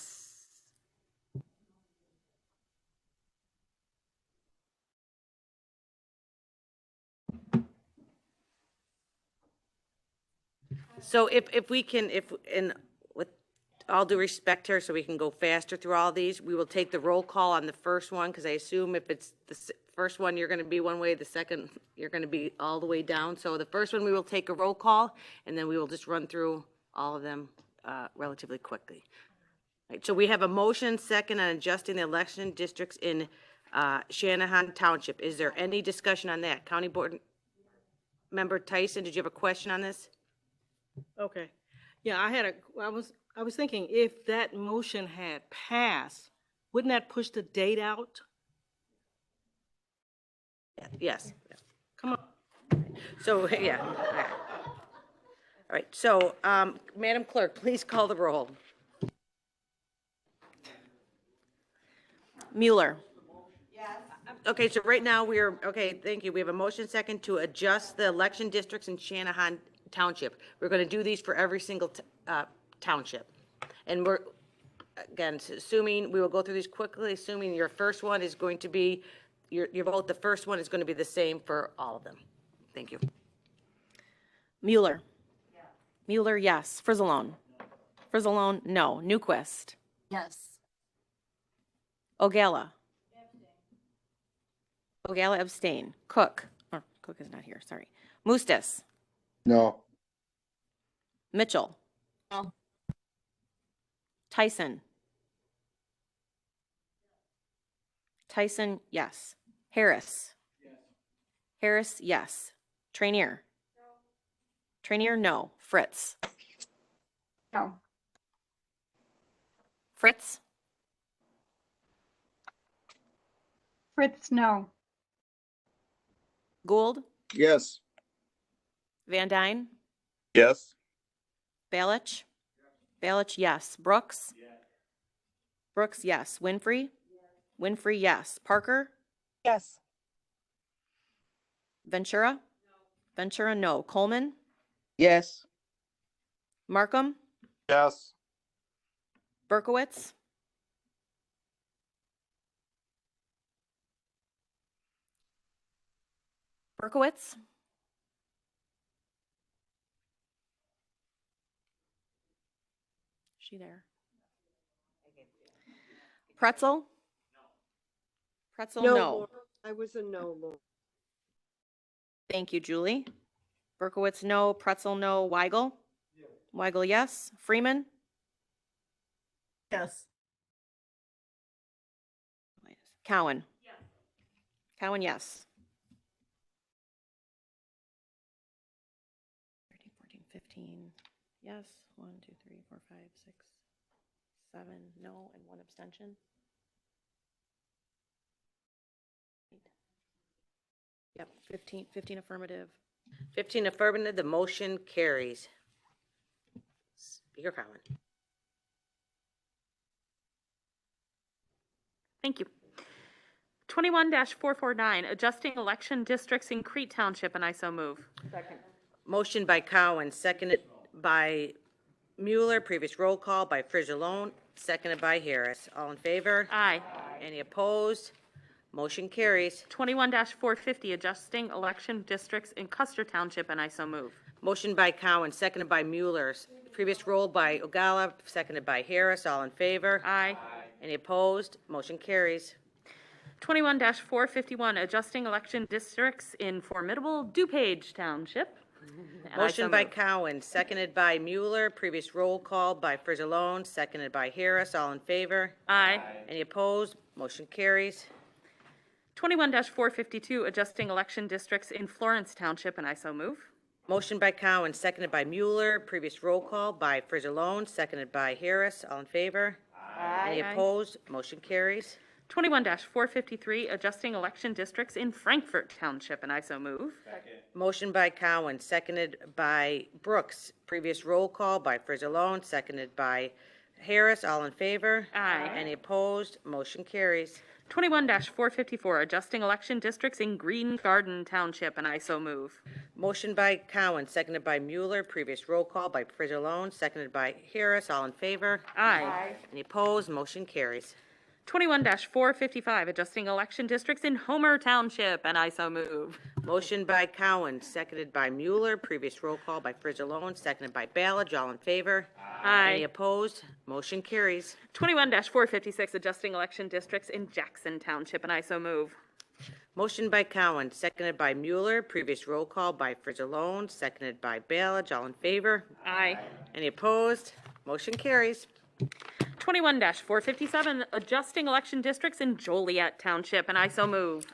so if we can, and with all due respect here, so we can go faster through all these, we will take the roll call on the first one, because I assume if it's the first one, you're gonna be one way, the second, you're gonna be all the way down. So the first one, we will take a roll call, and then we will just run through all of them relatively quickly. Right, so we have a motion second on adjusting the election districts in Shanahan Township. Is there any discussion on that? County Board Member Tyson, did you have a question on this? Okay. Yeah, I was thinking if that motion had passed, wouldn't that push the date out? Yes. Come on. So, yeah. All right, so, Madam Clerk, please call the roll. Mueller? Okay, so right now okay, thank you. We have a motion second to adjust the election districts in Shanahan Township. We're going to do these for every single township. And we're, again, assuming, we will go through these quickly, assuming your first one is going to be, your vote, the first one is going to be the same for all of them. Thank you. Mueller? Yes. Mueller, yes. Frizzalone? Frizzalone, no. Newquist? Yes. Ogala? Ogala, abstain. Cook? Oh, Cook is not here, sorry. Mustis? No. Mitchell? No. Tyson? Tyson, yes. Harris? Yes. Harris, yes. Trainier? No. Trainier, no. Fritz? No. Fritz? Fritz, no. Gould? Yes. Van Dyne? Yes. Balich? Balich, yes. Brooks? Brooks, yes. Winfrey? Winfrey, yes. Parker? Yes. Ventura? Ventura, no. Coleman? Yes. Markham? Yes. Berkowitz? Berkowitz? Is she there? Pretzel? Pretzel, no. I was a no, Laura. Thank you, Julie. Berkowitz, no. Pretzel, no. Weigel? Weigel, yes. Freeman? Yes. Cowan? Cowan, yes. 13, 14, 15, yes. 1, 2, 3, 4, 5, 6, 7, no, and 1 abstention. Yep, 15 affirmative. 15 affirmative, the motion carries. Speaker Cowan. Thank you. 21-449, adjusting election districts in Crete Township, and I so move. Motion by Cowan, seconded by Mueller. Previous roll call by Frizzalone, seconded by Harris. All in favor? Aye. Any opposed? Motion carries. 21-450, adjusting election districts in Custer Township, and I so move. Motion by Cowan, seconded by Mueller. Previous roll by Ogala, seconded by Harris. All in favor? Aye. Any opposed? Motion carries. 21-451, adjusting election districts in formidable DuPage Township. And I so Motion by move. Cowan, seconded by Mueller. Previous roll call by Frizzalone, seconded by Harris. All in favor? Aye. Any opposed? Motion carries. 21-452, adjusting election districts in Florence Township, and I so move. Motion by Cowan, seconded by Mueller. Previous roll call by Frizzalone, seconded by Harris. All in favor? Any Aye. opposed? Motion carries. 21-453, adjusting election districts in Frankfurt Township, and I so move. Motion by Cowan, seconded by Brooks. Previous roll call by Frizzalone, seconded by Harris. All in favor? Aye. Any opposed? Motion carries. 21-454, adjusting election districts in Green Garden Township, and I so move. Motion by Cowan, seconded by Mueller. Previous roll call by Frizzalone, seconded by Harris. All in favor? Aye. Any opposed? Motion carries. 21-455, adjusting election districts in Homer Township, and I so move. Motion by Cowan, seconded by Mueller. Previous roll call by Frizzalone, seconded by Ballage. All in favor? Any Aye. opposed? Motion carries. 21-456, adjusting election districts in Jackson Township, and I so move. Motion by Cowan, seconded by Mueller. Previous roll call by Frizzalone, seconded by Ballage. All in favor? Aye. Any opposed? Motion carries. 21-457, adjusting election districts in Joliet Township, and I so move.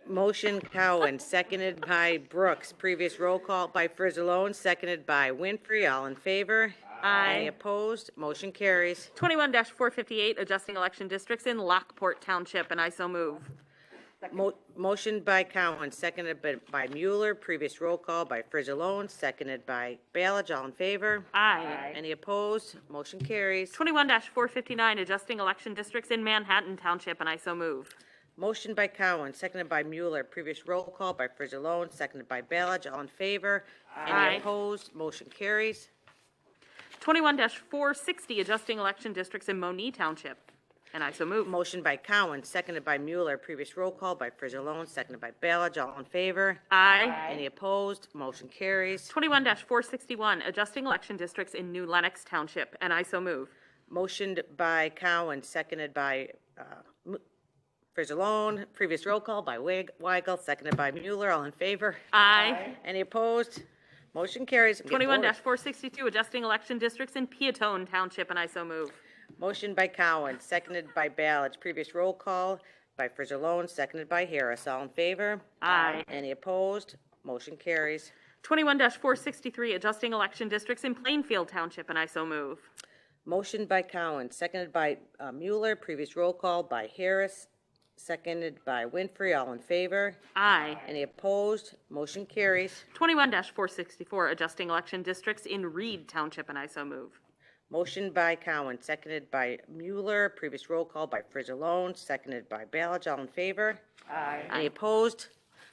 Motion Cowan, seconded by Brooks. Previous roll call by Frizzalone, seconded by Winfrey. All in favor? Aye. Any opposed? Motion carries. 21-458, adjusting election districts in Lockport Township, and I so move. Motion by Cowan, seconded by Mueller. Previous roll call by Frizzalone, seconded by Ballage. All in favor? Aye. Any opposed? Motion carries. 21-459, adjusting election districts in Manhattan Township, and I so move. Motion by Cowan, seconded by Mueller. Previous roll call by Frizzalone, seconded by Ballage. All in favor? Aye. Any opposed? Motion carries. 21-460, adjusting election districts in Monee Township, and I so move. Motion by Cowan, seconded by Mueller. Previous roll call by Frizzalone, seconded by Ballage. All in favor? Aye. Any opposed? Motion carries. 21-461, adjusting election districts in New Lenox Township, and I so move. Motioned by Cowan, seconded by Frizzalone. Previous roll call by Weigel, seconded by Mueller. All in favor? Aye. Any opposed? Motion carries. I'm getting bored. 21-462, adjusting election districts in Peatone Township, and I so move. Motion by Cowan, seconded by Ballage. Previous roll call by Frizzalone, seconded by Harris. All in favor? Aye. Any opposed? Motion carries. 21-463, adjusting election districts in Plainfield Township, and I so move. Motion by Cowan, seconded by Mueller. Previous roll call by Harris, seconded by Winfrey. All in favor? Aye. Any opposed? Motion carries. 21-464, adjusting election districts in Reed Township, and I so move. Motion by Cowan, seconded by Mueller. Previous roll call by Frizzalone, seconded by Ballage. All in favor? Aye. Any opposed?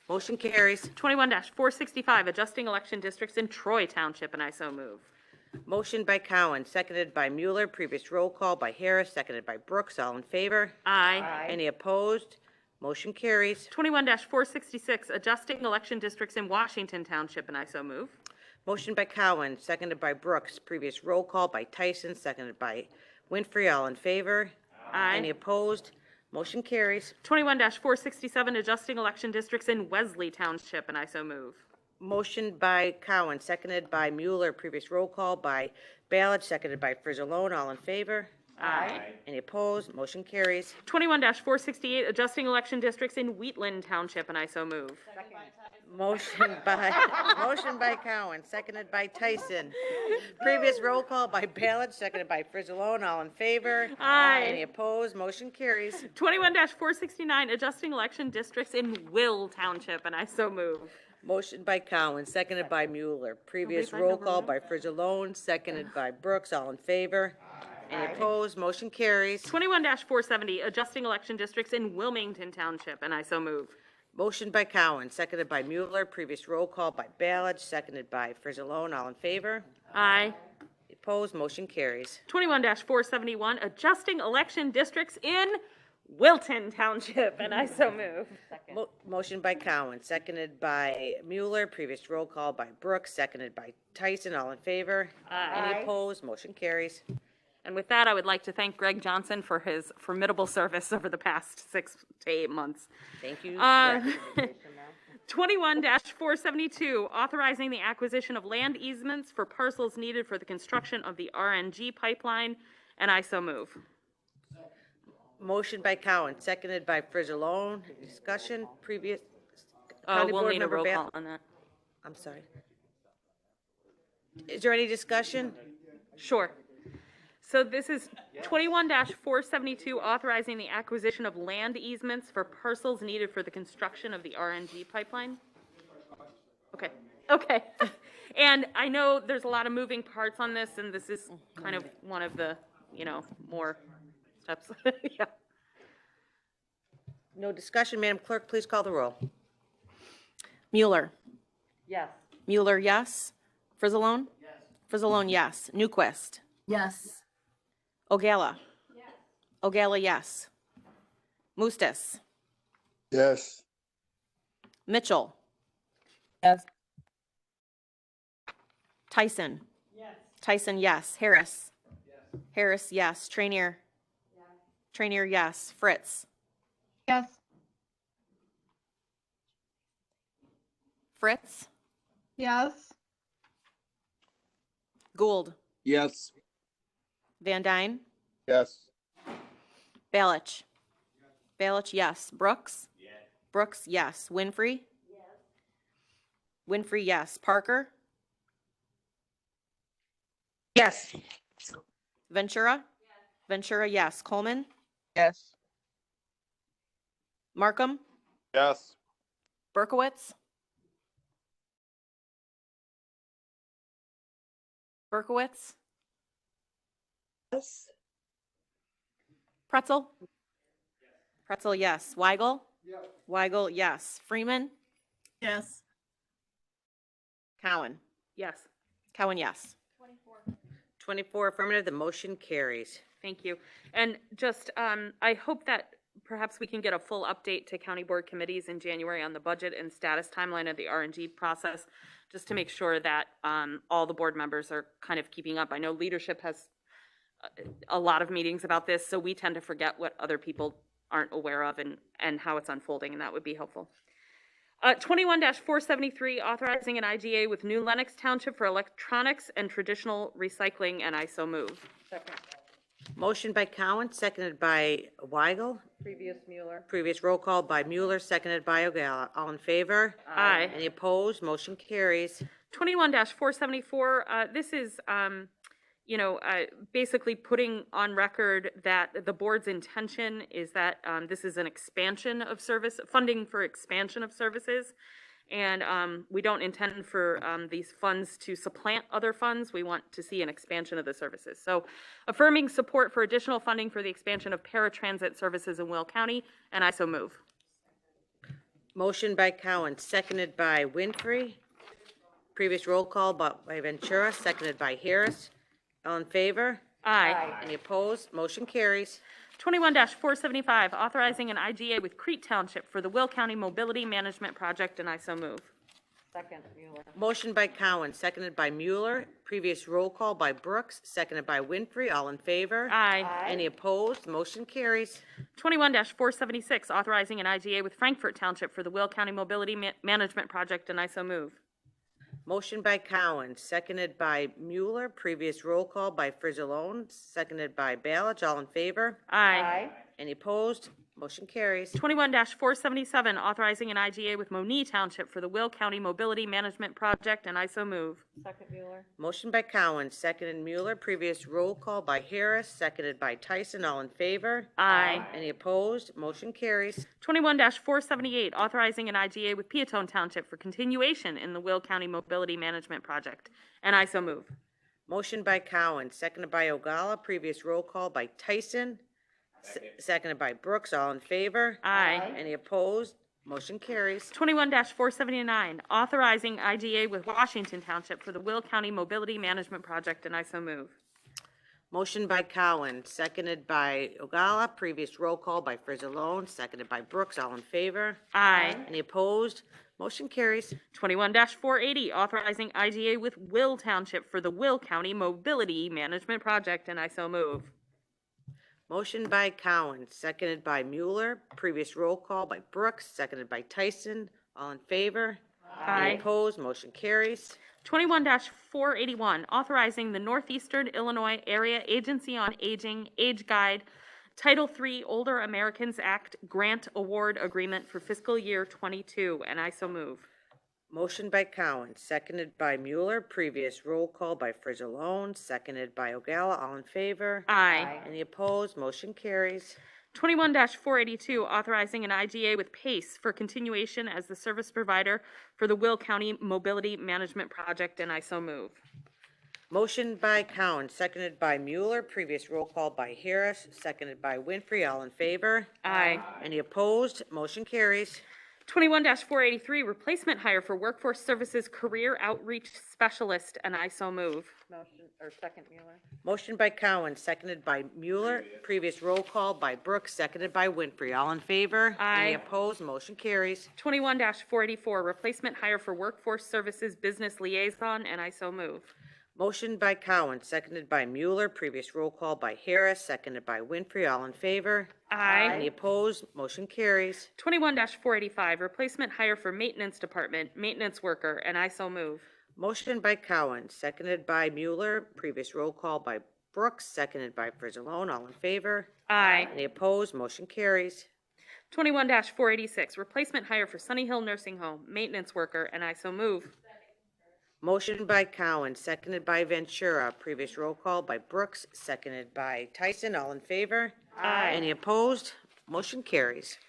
Motion carries. 21-465, adjusting election districts in Troy Township, and I so move. Motion by Cowan, seconded by Mueller. Previous roll call by Harris, seconded by Brooks. All in favor? Aye. Any opposed? Motion carries. 21-466, adjusting election districts in Washington Township, and I so move. Motion by Cowan, seconded by Brooks. Previous roll call by Tyson, seconded by Winfrey. All in favor? Aye. Any opposed? Motion carries. 21-467, adjusting election districts in Wesley Township, and I so move. Motion by Cowan, seconded by Mueller. Previous roll call by Ballage, seconded by Frizzalone. All in favor? Aye. Any opposed? Motion carries. 21-468, adjusting election districts in Wheatland Township, and I so move. Motion by Cowan, seconded by Tyson. Previous roll call by Ballage, seconded by Frizzalone. All in favor? Aye. Any opposed? Motion carries. 21-469, adjusting election districts in Will Township, and I so move. Motion by Cowan, seconded by Mueller. Previous roll call by Frizzalone, seconded by Brooks. All in favor? Any opposed? Motion carries. 21-470, adjusting election districts in Wilmington Township, and I so move. Motion by Cowan, seconded by Mueller. Previous roll call by Ballage, seconded by Frizzalone. All in favor? Aye. Opposed? Motion carries. 21-471, adjusting election districts in Wilton Township, and I so move. Motion by Cowan, seconded by Mueller. Previous roll call by Brooks, seconded by Tyson. All in favor? Aye. Any opposed? Motion carries. And with that, I would like to thank Greg Johnson for his formidable service over the past 6 to 8 months. Thank you. 21-472, authorizing the acquisition of land easements for parcels needed for the construction of the RNG pipeline, and I so move. Motion by Cowan, seconded by Frizzalone. Discussion, previous. We'll Board need a Member roll Ba- call on that. I'm sorry. Is there any discussion? Sure. So this is 21-472, authorizing the acquisition of land easements for parcels needed for the construction of the RNG pipeline. Okay. And I know there's a lot of moving parts on this, and this is kind of one of the, more steps. Yeah. No discussion. Madam Clerk, please call the roll. Mueller. Yes. Mueller, yes. Frizzalone? Yes. Frizzalone, yes. Newquist? Yes. Ogala? Yes. Ogala, yes. Mustis? Yes. Mitchell? Yes. Tyson? Yes. Tyson, yes. Harris? Yes. Harris, yes. Trainier? Yes. Trainier, yes. Fritz? Yes. Fritz? Yes. Gould? Yes. Van Dyne? Yes. Balich? Balich, yes. Brooks? Yes. Brooks, yes. Winfrey? Yes. Winfrey, yes. Parker? Yes. Ventura? Yes. Ventura, yes. Coleman? Yes. Markham? Yes. Berkowitz? Berkowitz? Yes. Pretzel? Pretzel, yes. Weigel? Weigel, yes. Freeman? Yes. Cowan? Yes. Cowan, yes. 24 affirmative, the motion carries. Thank you. And just, I hope that perhaps we can get a full update to county board committees in January on the budget and status timeline of the RNG process, just to make sure that all the board members are kind of keeping up. I know leadership has a lot of meetings about this, so we tend to forget what other people aren't aware of and how it's unfolding, and that would be helpful. 21-473, authorizing an IGA with New Lenox Township for electronics and traditional recycling, and I so move. Second. Motion by Cowan, seconded by Weigel. Previous Mueller. Previous roll call by Mueller, seconded by Ogala. All in favor? Aye. Any opposed? Motion carries. 21-474, this is, basically putting on record that the board's intention is that this is an expansion of service, funding for expansion of services. And we don't intend for these funds to supplant other funds. We want to see an expansion of the services. So affirming support for additional funding for the expansion of paratransit services in Will County, and I so move. Motion by Cowan, seconded by Winfrey. Previous roll call by Ventura, seconded by Harris. All in favor? Aye. Any opposed? Motion carries. 21-475, authorizing an IGA with Crete Township for the Will County Mobility Management Project, and I so move. Second Mueller. Motion by Cowan, seconded by Mueller. Previous roll call by Brooks, seconded by Winfrey. All in favor? Aye. Any opposed? Motion carries. 21-476, authorizing an IGA with Frankfort Township for the Will County Mobility Management Project, and I so move. Motion by Cowan, seconded by Mueller. Previous roll call by Frizzalone, seconded by Balich. All in favor? Aye. Any opposed? Motion carries. 21-477, authorizing an IGA with Monee Township for the Will County Mobility Management Project, and I so move. Second Mueller. Motion by Cowan, seconded Mueller. Previous roll call by Harris, seconded by Tyson. All in favor? Aye. Any opposed? Motion carries. 21-478, authorizing an IGA with Peatone Township for continuation in the Will County Mobility Management Project, and I so move. Motion by Cowan, seconded by Ogala. Previous roll call by Tyson, seconded by Brooks. All in favor? Aye. Any opposed? Motion carries. 21-479, authorizing IGA with Washington Township for the Will County Mobility Management Project, and I so move. Motion by Cowan, seconded by Ogala. Previous roll call by Frizzalone, seconded by Brooks. All in favor? Aye. Any opposed? Motion carries. 21-480, authorizing IGA with Will Township for the Will County Mobility Management Project, and I so move. Motion by Cowan, seconded by Mueller. Previous roll call by Brooks, seconded by Tyson. All in favor? Aye. Any opposed? Motion carries. 21-481, authorizing the Northeastern Illinois Area Agency on Aging Age Guide Title III Older Americans Act Grant Award Agreement for fiscal year 22, and I so move. Motion by Cowan, seconded by Mueller. Previous roll call by Frizzalone, seconded by Ogalla. All in favor? Aye. Any opposed? Motion carries. 21-482, authorizing an IGA with PACE for continuation as the service provider for the Will County Mobility Management Project, and I so move. Motion by Cowan, seconded by Mueller. Previous roll call by Harris, seconded by Winfrey. All in favor? Aye. Any opposed? Motion carries. 21-483, replacement hire for Workforce Services Career Outreach Specialist, and I so move. Motion, or second, Mueller? Motion by Cowan, seconded by Mueller. Previous roll call by Brooks, seconded by Winfrey. All in favor? Aye. Any opposed? Motion carries. 21-484, replacement hire for Workforce Services Business Liaison, and I so move. Motion by Cowan, seconded by Mueller. Previous roll call by Harris, seconded by Winfrey. All in favor? Aye. Any opposed? Motion carries. 21-485, replacement hire for Maintenance Department, maintenance worker, and I so move. Motion by Cowan, seconded by Mueller. Previous roll call by Brooks, seconded by Frizzalone. All in favor? Aye. Any opposed? Motion carries. 21-486, replacement hire for Sunny Hill Nursing Home, maintenance worker, and I so move. Motion by Cowan, seconded by Ventura. Previous roll call by Brooks, seconded by Tyson. All in favor? Aye. Any opposed? Motion carries.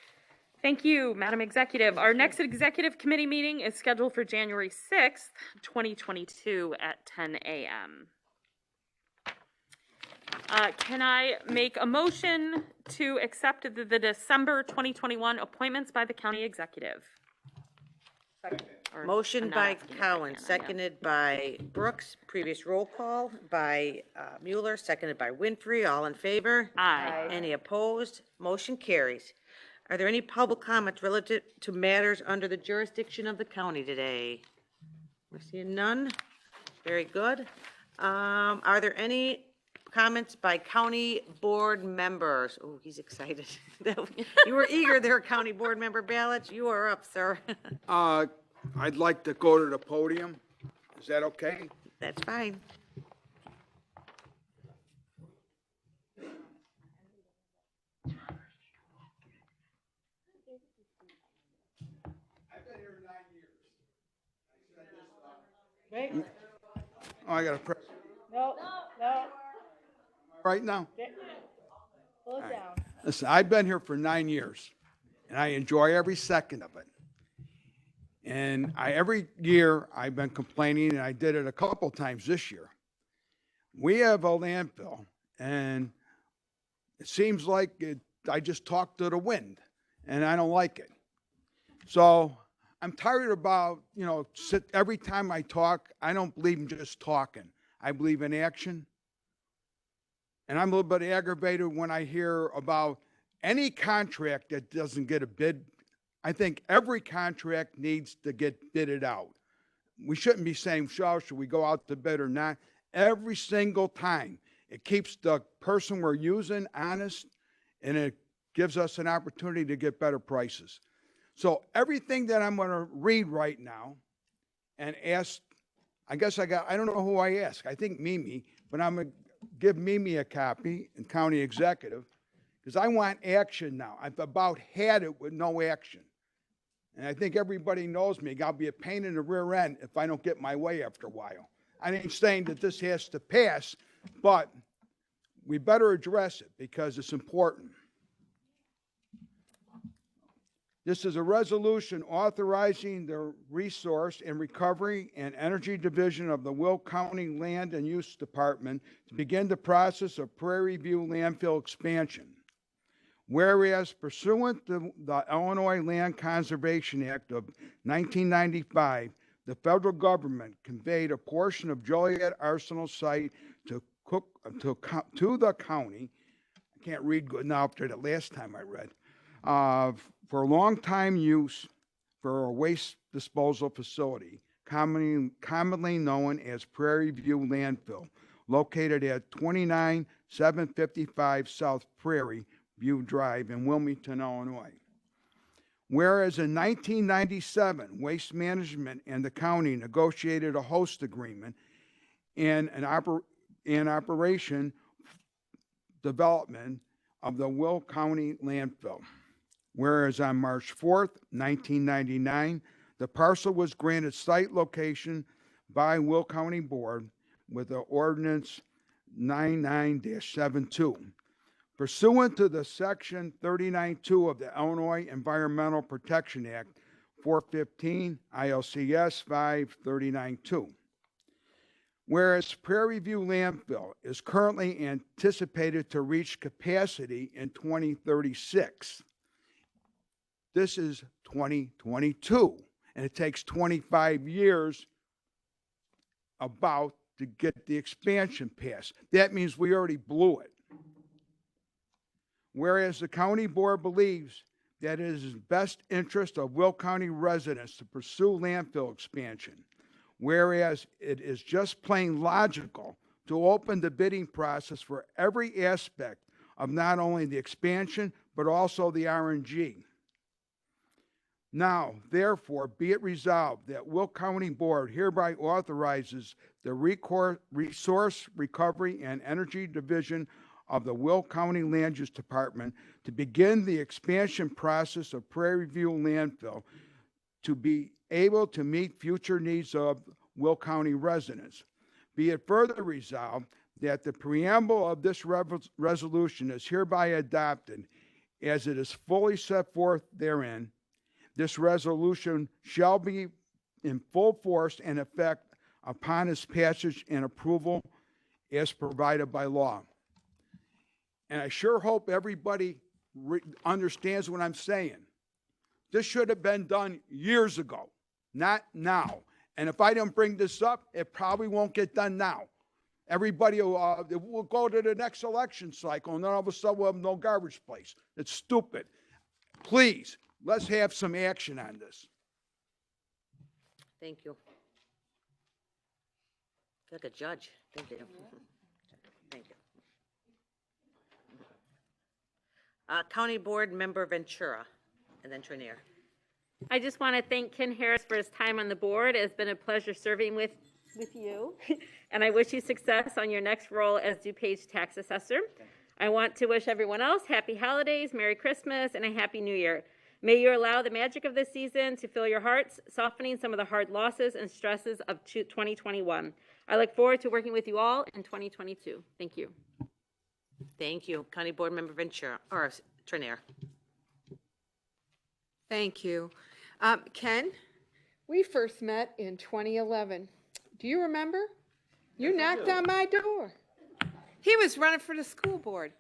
Thank you, Madam Executive. Our next executive committee meeting is scheduled for January 6th, 2022 at 10 a.m. Can I make a motion to accept the December 2021 appointments by the county executive? Or Motion I'm not by asking you if I Cowan, can, I am. seconded by Brooks. Previous roll call by Mueller, seconded by Winfrey. All in favor? Aye. Any opposed? Motion carries. Are there any public comments relative to matters under the jurisdiction of the county today? We're seeing none. Very good. Are there any comments by county board members? Oh, he's excited. You were eager there, county board member Ballots. You are up, sir. I'd like to go to the podium. Is that okay? That's fine. Oh, I got to press. No. Right now? Pull it down. Listen, I've been here for 9 years, and I enjoy every second of it. And every year I've been complaining, and I did it a couple times this year. We have a landfill, and it seems like I just talk to the wind, and I don't like it. So I'm tired about, every time I talk, I don't believe in just talking. I believe in action. And I'm a little bit aggravated when I hear about any contract that doesn't get a bid. I think every contract needs to get bidded out. We shouldn't be saying, should we go out to bid or not? Every single time. It keeps the person we're using honest, and it gives us an opportunity to get better prices. So everything that I'm going to read right now and ask, I don't know who I ask. I think Mimi, but I'm going to give Mimi a copy and county executive, because I want action now. I've about had it with no action. And I think everybody knows me. I'll be a pain in the rear end if I don't get my way after a while. I ain't saying that this has to pass, but we better address it because it's important. This is a resolution authorizing the Resource and Recovery and Energy Division of the Will County Land and Use Department to begin the process of Prairie View landfill expansion. Whereas pursuant to the Illinois Land Conservation Act of 1995, the federal government conveyed a portion of Joliet Arsenal site to the county. I can't read good now after the last time I read. For long-time use for a waste disposal facility, commonly known as Prairie View Landfill, located at 29755 South Prairie View Drive in Wilmington, Illinois. Whereas in 1997, Waste Management and the county negotiated a host agreement and an operation development of the Will County landfill. Whereas on March 4th, 1999, the parcel was granted site location by Will County Board with the ordinance 99-72. Pursuant to the Section 39.2 of the Illinois Environmental Protection Act, 415 ILCS 539.2. Whereas Prairie View Landfill is currently anticipated to reach capacity in 2036. This is 2022, and it takes 25 years about to get the expansion passed. That means we already blew it. Whereas the county board believes that it is in the best interest of Will County residents to pursue landfill expansion, whereas it is just plain logical to open the bidding process for every aspect of not only the expansion, but also the RNG. Now, therefore, be it resolved that Will County Board hereby authorizes the Resource Recovery and Energy Division of the Will County Land Use Department to begin the expansion process of Prairie View Landfill to be able to meet future needs of Will County residents. Be it further resolved that the preamble of this resolution is hereby adopted as it is fully set forth therein. This resolution shall be in full force and effect upon its passage and approval as provided by law. And I sure hope everybody understands what I'm saying. This should have been done years ago, not now. And if I don't bring this up, it probably won't get done now. Everybody will go to the next election cycle, and then all of a sudden we'll have no garbage place. It's stupid. Please, let's have some action on this. Thank you. I feel like a judge. Thank you. Thank you. County Board Member Ventura, and then Trenier. I just want to thank Ken Harris for his time on the board. It's been a pleasure serving with you, and I wish you success on your next role as DuPage Tax Assessor. I want to wish everyone else happy holidays, Merry Christmas, and a Happy New Year. May you allow the magic of this season to fill your hearts, softening some of the hard losses and stresses of 2021. I look forward to working with you all in 2022. Thank you. Thank you. County Board Member Ventura, or Trenier. Thank you. Ken, we first met in 2011. Do you remember? You knocked on my door. He was running for the school board.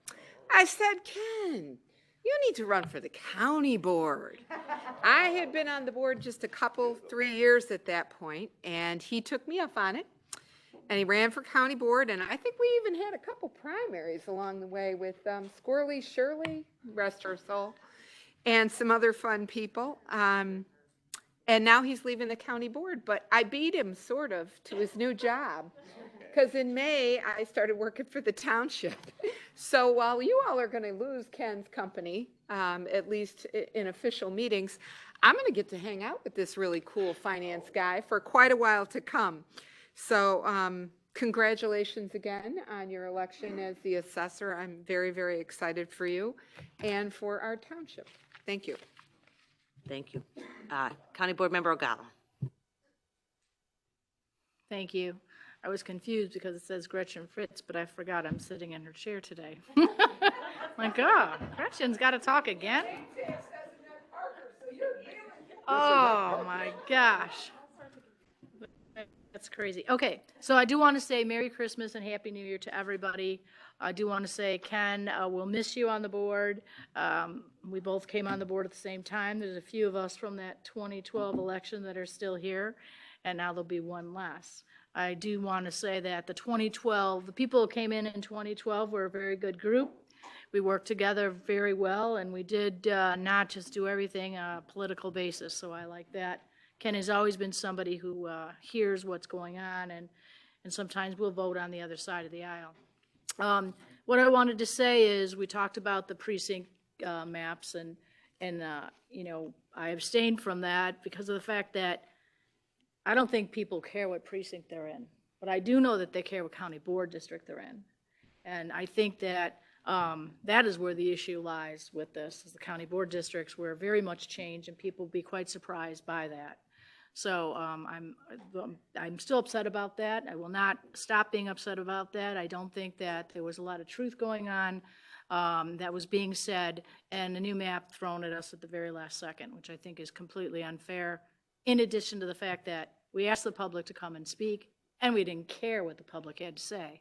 I said, Ken, you need to run for the county board. I had been on the board just 3 years at that point, and he took me up on it. And he ran for county board, and I think we even had a couple primaries along the way with Squirrely Shirley, rest her soul, and some other fun people. And now he's leaving the county board, but I beat him sort of to his new job, because in May I started working for the township. So while you all are going to lose Ken's company, at least in official meetings, I'm going to get to hang out with this really cool finance guy for quite a while to come. So congratulations again on your election as the assessor. I'm very, very excited for you and for our township. Thank you. Thank you. County Board Member O'Gala. Thank you. I was confused because it says Gretchen Fritz, but I forgot I'm sitting in her chair today. My God, Gretchen's got to talk again? Oh, my gosh. That's crazy. Okay, so I do want to say Merry Christmas and Happy New Year to everybody. I do want to say, Ken, we'll miss you on the board. We both came on the board at the same time. There's a few of us from that 2012 election that are still here, and now there'll be one less. I do want to say that the people who came in 2012 were a very good group. we worked together very well, and we did not just do everything on a political basis, so I like that. Ken has always been somebody who hears what's going on, and sometimes we'll vote on the other side of the aisle. What I wanted to say is, we talked about the precinct maps, and you know, I abstained from that because of the fact that I don't think people care what precinct they're in, but I do know that they care what county board district they're in. And I think that that is where the issue lies with this, is the county board districts were very much changed, and people will be quite surprised by that. So I'm still upset about that. I will not stop being upset about that. I don't think that there was a lot of truth going on that was being said, and a new map thrown at us at the very last second, which I think is completely unfair, in addition to the fact that we asked the public to come and speak, and we didn't care what the public had to say.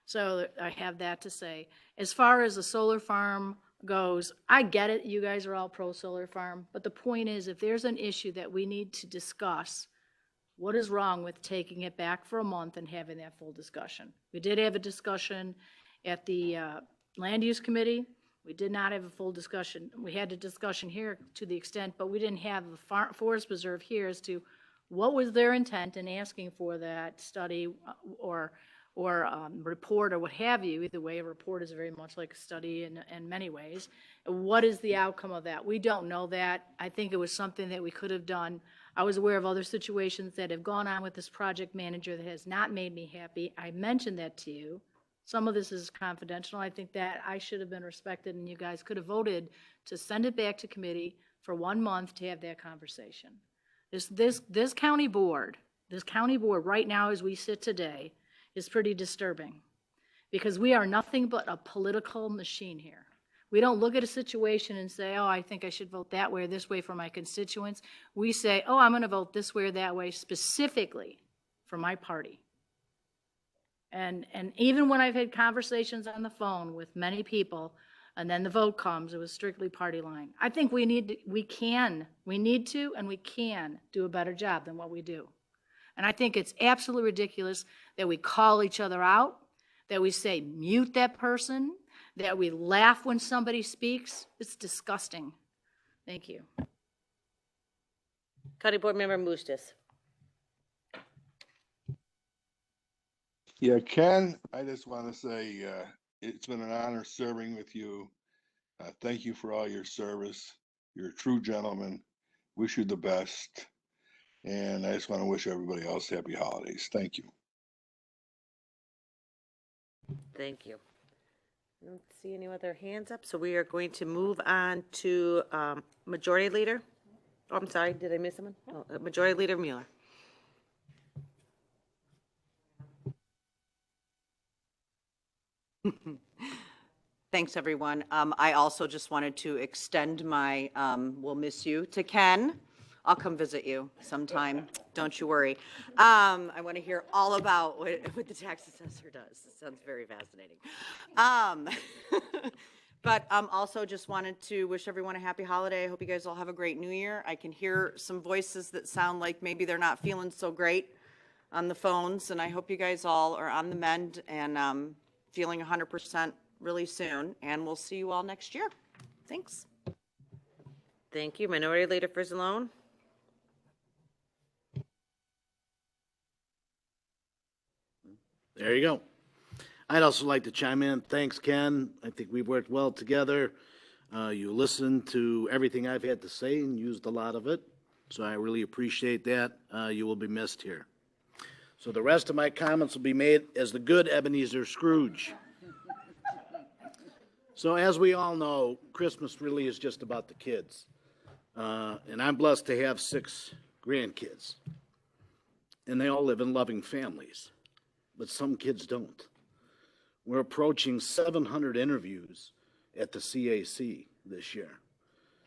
So I have that to say. As far as the solar farm goes, I get it, you guys are all pro solar farm, but the point is, if there's an issue that we need to discuss, what is wrong with taking it back for a month and having that full discussion? We did have a discussion at the Land Use Committee. We did not have a full discussion. We had a discussion here to the extent, but we didn't have the Forest Preserve here as to what was their intent in asking for that study or report or what have you. Either way, a report is very much like a study in many ways. What is the outcome of that? We don't know that. I think it was something that we could have done. I was aware of other situations that have gone on with this project manager that has not made me happy. I mentioned that to you. Some of this is confidential. I think that I should have been respected, and you guys could have voted to send it back to committee for 1 month to have that conversation. This county board right now as we sit today is pretty disturbing, because we are nothing but a political machine here. We don't look at a situation and say, oh, I think I should vote that way or this way for my constituents. We say, oh, I'm going to vote this way or that way specifically for my party. And even when I've had conversations on the phone with many people, and then the vote comes, it was strictly party line. I think we need to and we can do a better job than what we do. And I think it's absolutely ridiculous that we call each other out, that we say mute that person, that we laugh when somebody speaks. It's disgusting. Thank you. County Board Member Mustis. Yeah, Ken, I just want to say it's been an honor serving with you. Thank you for all your service. You're a true gentleman. Wish you the best. And I just want to wish everybody else happy holidays. Thank you. Thank you. I don't see any other hands up, so we are going to move on to Majority Leader. Oh, I'm sorry, did I miss someone? Oh, Majority Leader Mueller. Thanks, everyone. I also just wanted to extend my we'll miss you to Ken. I'll come visit you sometime. Don't you worry. I want to hear all about what the tax assessor does. It sounds very fascinating. But also just wanted to wish everyone a happy holiday. I hope you guys all have a great new year. I can hear some voices that sound like maybe they're not feeling so great on the phones, and I hope you guys all are on the mend and feeling 100% really soon, and we'll see you all next year. Thanks. Thank you. Minority Leader Frizzalone. There you go. I'd also like to chime in. Thanks, Ken. I think we've worked well together. You listened to everything I've had to say and used a lot of it, so I really appreciate that. You will be missed here. So the rest of my comments will be made as the good Ebenezer Scrooge. So as we all know, Christmas really is just about the kids. And I'm blessed to have 6 grandkids. And they all live in loving families. But some kids don't. We're approaching 700 interviews at the CAC this year.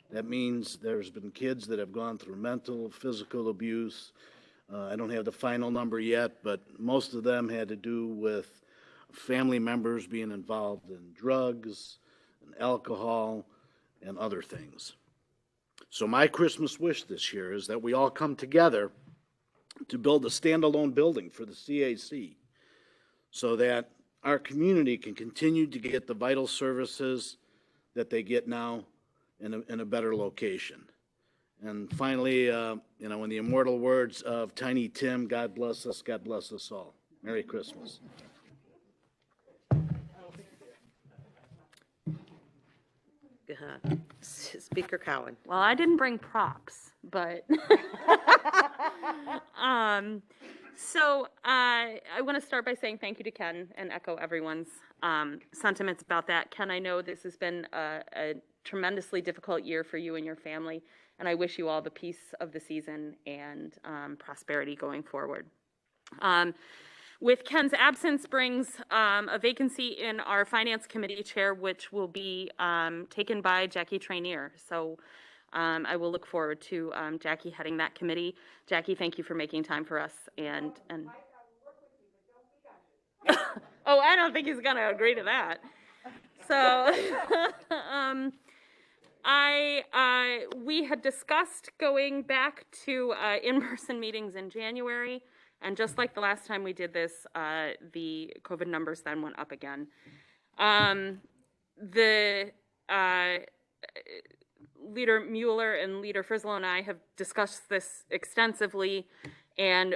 That means there's been kids that have gone through mental, physical abuse. I don't have the final number yet, but most of them had to do with family members being involved in drugs and alcohol and other things. So my Christmas wish this year is that we all come together to build a standalone building for the CAC so that our community can continue to get the vital services that they get now in a better location. And finally, in the immortal words of Tiny Tim, God bless us all. Merry Christmas. Speaker Cowan. Well, I didn't bring props, but so I want to start by saying thank you to Ken and echo everyone's sentiments about that. Ken, I know this has been a tremendously difficult year for you and your family, and I wish you all the peace of the season and prosperity going forward. With Ken's absence brings a vacancy in our Finance Committee chair, which will be taken by Jackie Trainier. So I will look forward to Jackie heading that committee. Jackie, thank you for making time for us. And oh, I don't think he's going to agree to that. So we had discussed going back to in-person meetings in January. And just like the last time we did this, the COVID numbers then went up again. Leader Mueller and Leader Frizzle and I have discussed this extensively and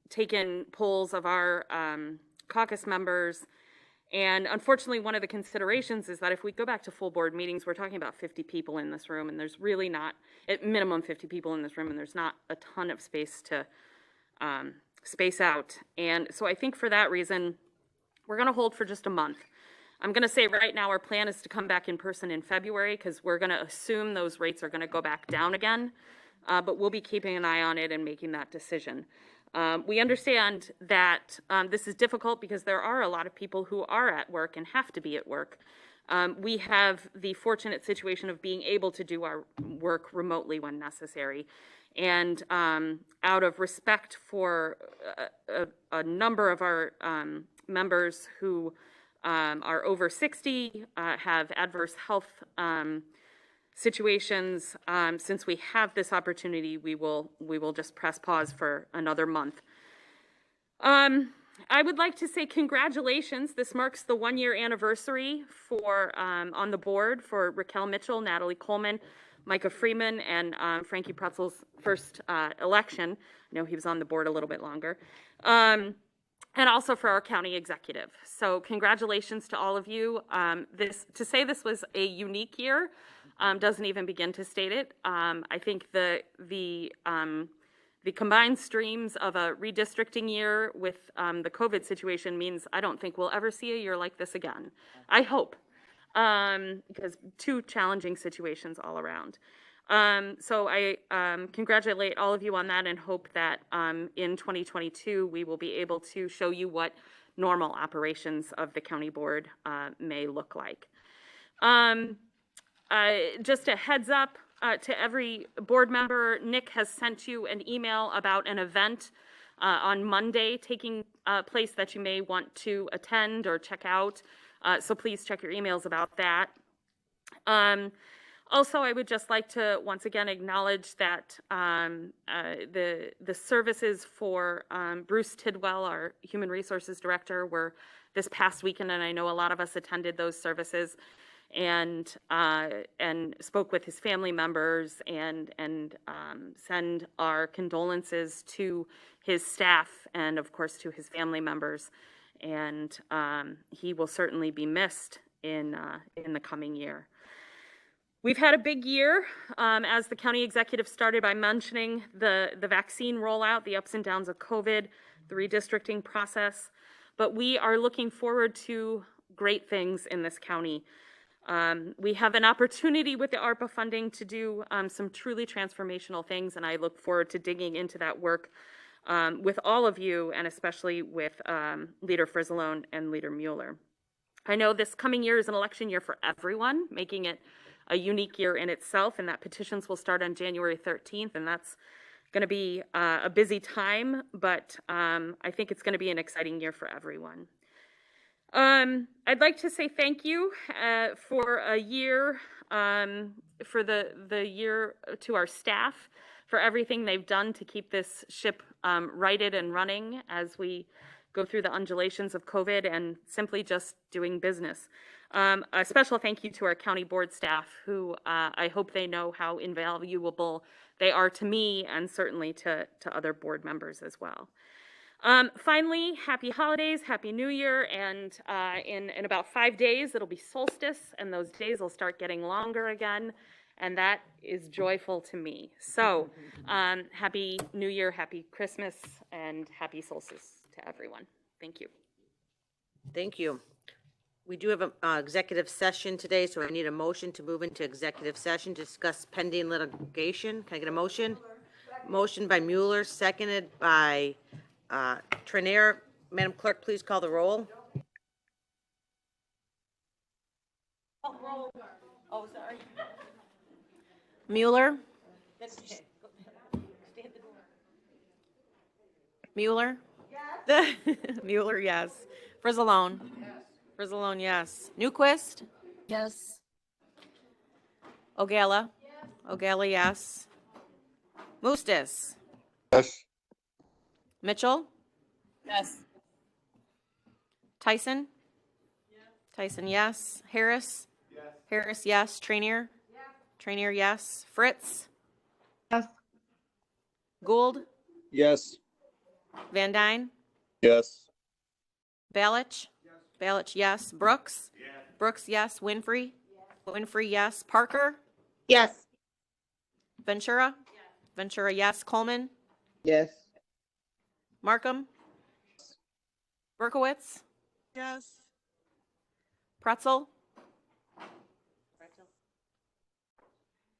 taken polls of our caucus members. And unfortunately, one of the considerations is that if we go back to full board meetings, we're talking about 50 people in this room, and there's really not, at minimum 50 people in this room, and there's not a ton of space to space out. And so I think for that reason, we're going to hold for just a month. I'm going to say right now our plan is to come back in person in February because we're going to assume those rates are going to go back down again, but we'll be keeping an eye on it and making that decision. We understand that this is difficult because there are a lot of people who are at work and have to be at work. We have the fortunate situation of being able to do our work remotely when necessary. And out of respect for a number of our members who are over 60, have adverse health situations, since we have this opportunity, we will just press pause for another month. I would like to say congratulations. This marks the 1-year anniversary for on the board for Raquel Mitchell, Natalie Coleman, Micah Freeman, and Frankie Pretzel's first election. I know he was on the board a little bit longer. And also for our county executive. So congratulations to all of you. To say this was a unique year doesn't even begin to state it. I think the combined streams of a redistricting year with the COVID situation means I don't think we'll ever see a year like this again. I hope. Because two challenging situations all around. So I congratulate all of you on that and hope that in 2022 we will be able to show you what normal operations of the county board may look like. Just a heads up to every board member, Nick has sent you an email about an event on Monday taking place that you may want to attend or check out. So please check your emails about that. Also, I would just like to once again acknowledge that the services for Bruce Tidwell, our Human Resources Director, were this past weekend, and I know a lot of us attended those services and spoke with his family members and send our condolences to his staff and, of course, to his family members. And he will certainly be missed in the coming year. We've had a big year, as the county executive started by mentioning the vaccine rollout, the ups and downs of COVID, the redistricting process, but we are looking forward to great things in this county. We have an opportunity with the ARPA funding to do some truly transformational things, and I look forward to digging into that work with all of you, and especially with Leader Frizzalone and Leader Mueller. I know this coming year is an election year for everyone, making it a unique year in itself, and that petitions will start on January 13th, and that's going to be a busy time, but I think it's going to be an exciting year for everyone. I'd like to say thank you for a year, for the year to our staff, for everything they've done to keep this ship righted and running as we go through the undulations of COVID and simply just doing business. A special thank you to our county board staff, who I hope they know how invaluable they are to me and certainly to other board members as well. Finally, happy holidays, happy new year, and in about 5 days, it'll be solstice, and those days will start getting longer again, and that is joyful to me. So, happy new year, happy Christmas, and happy solstice to everyone. Thank you. Thank you. We do have an executive session today, so I need a motion to move into executive session to discuss pending litigation. Can I get a motion? Motion by Mueller, seconded by Trainer. Madam Clerk, please call the roll. Mueller? Mueller? Yes. Mueller, yes. Frizzalone? Frizzalone, yes. Newquist? Yes. Ogala? Ogala, yes. Moostis? Yes. Mitchell? Yes. Tyson? Tyson, yes. Harris? Harris, yes. Trainier? Trainier, yes. Fritz? Yes. Gould? Yes. Van Dyne? Yes. Balich? Balich, yes. Brooks? Brooks, yes. Winfrey? Winfrey, yes. Parker? Yes. Ventura? Ventura, yes. Coleman? Yes. Markham? Berkowitz? Yes. Pretzel?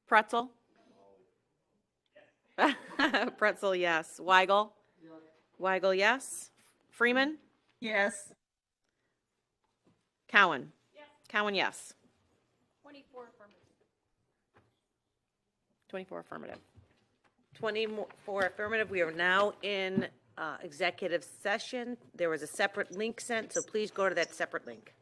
Pretzel? Pretzel, yes. Weigel? Weigel, yes. Freeman? Yes. Cowan? Cowan, yes. 24 affirmative. 24 affirmative. We are now in executive session. There was a separate link sent, so please go to that separate link.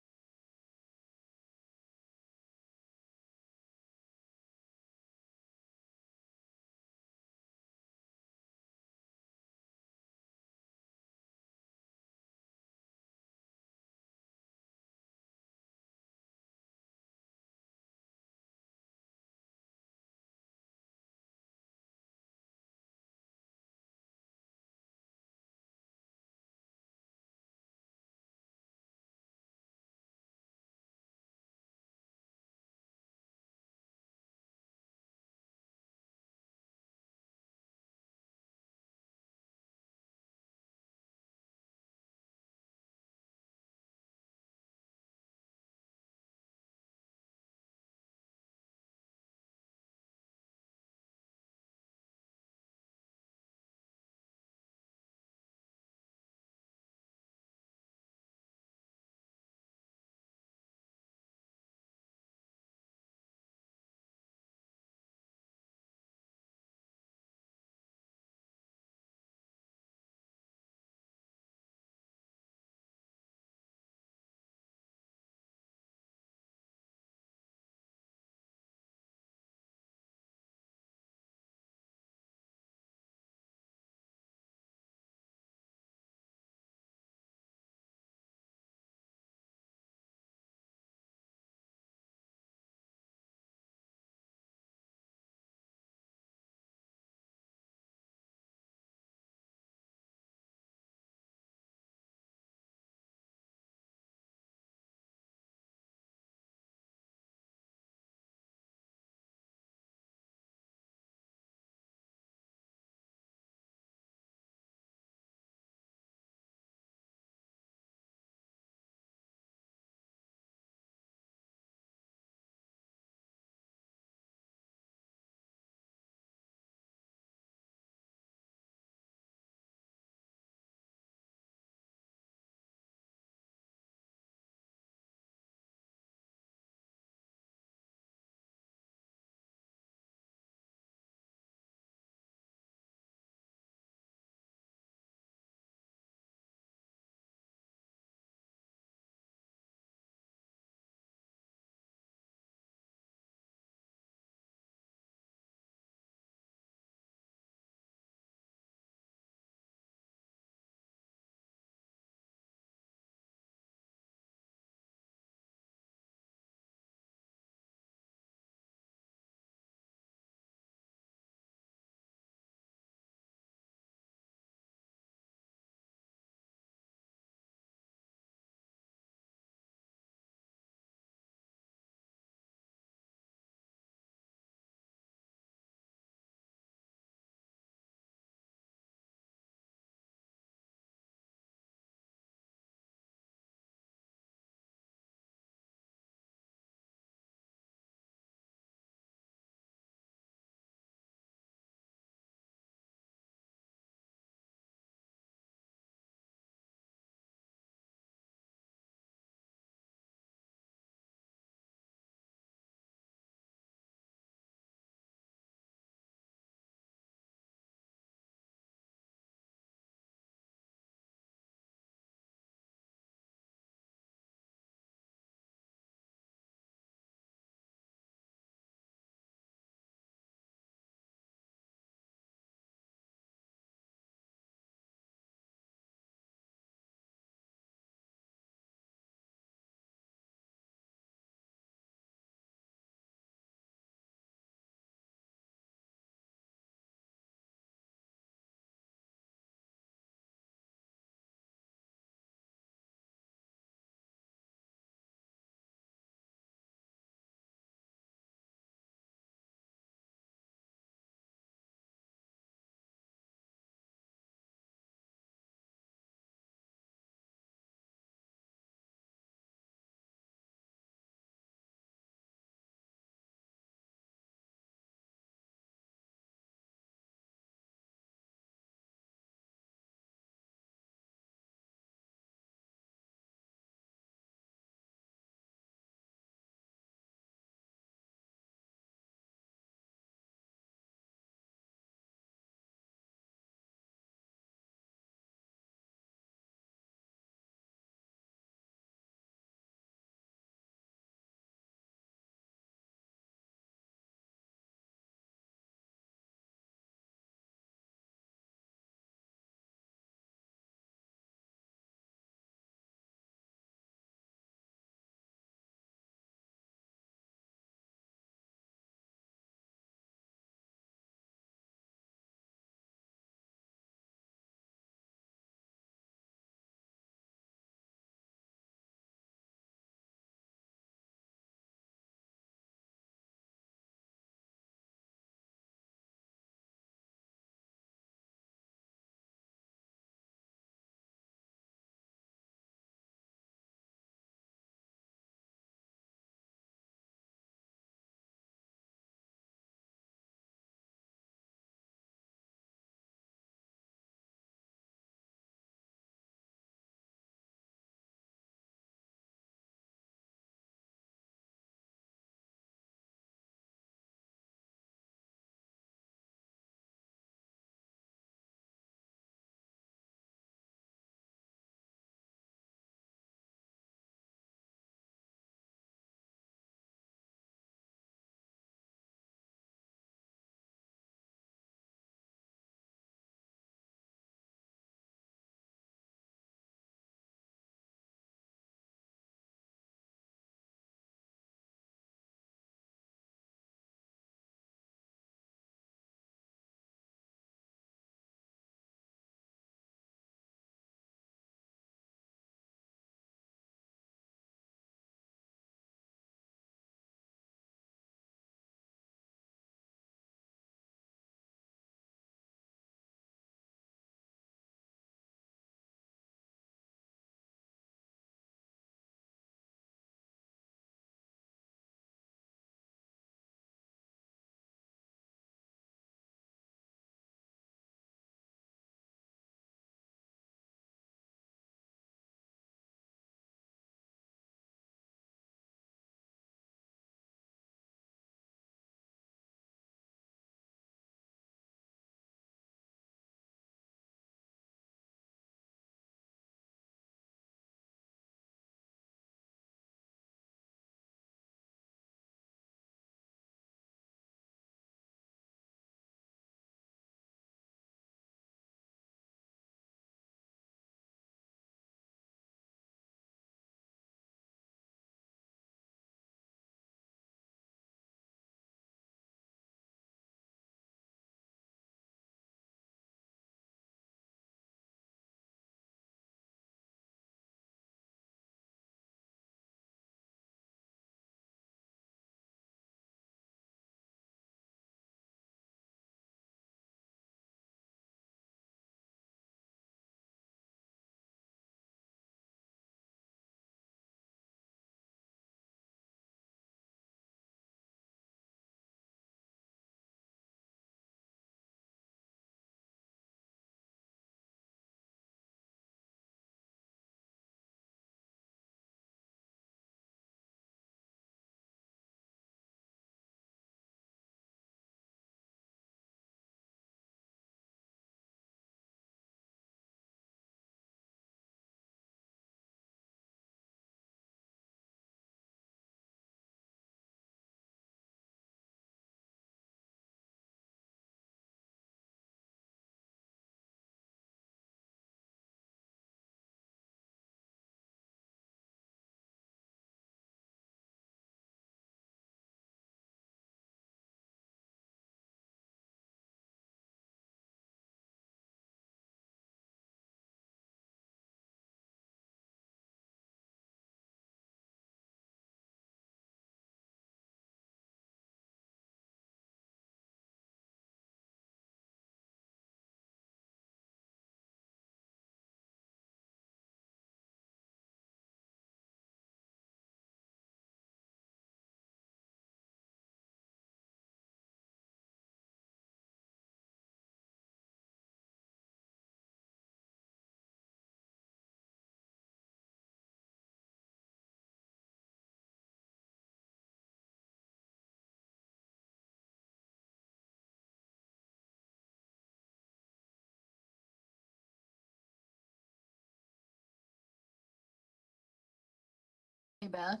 Beth.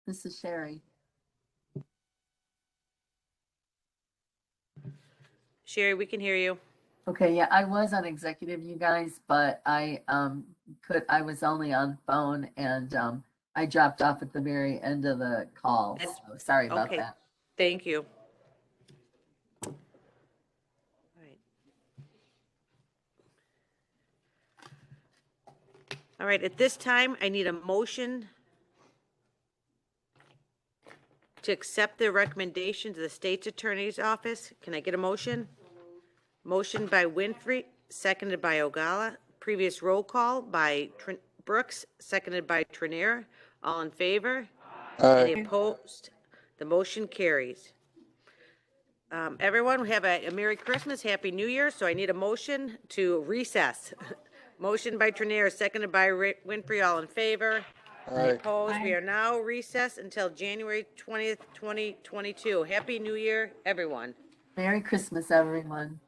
This is Sherry. Sherry, we can hear you. Okay, yeah, I was on executive, you guys, but I was only on phone and I dropped off at the very end of the call. That's- So sorry about Okay, that. thank you. All right. All right, at this time, I need a motion to accept the recommendation to the state's attorney's office. Can I get a motion? Motion by Winfrey, seconded by Ogala. Previous roll call by Brooks, seconded by Trinier. All in favor? Any opposed? The motion carries. Everyone, we have a Merry Christmas, Happy New Year, so I need a motion to recess. Motion by Trinier, seconded by Winfrey, all in favor? Any opposed? We are now recessed until January 20th, 2022. Happy New Year, everyone. Merry Christmas, everyone.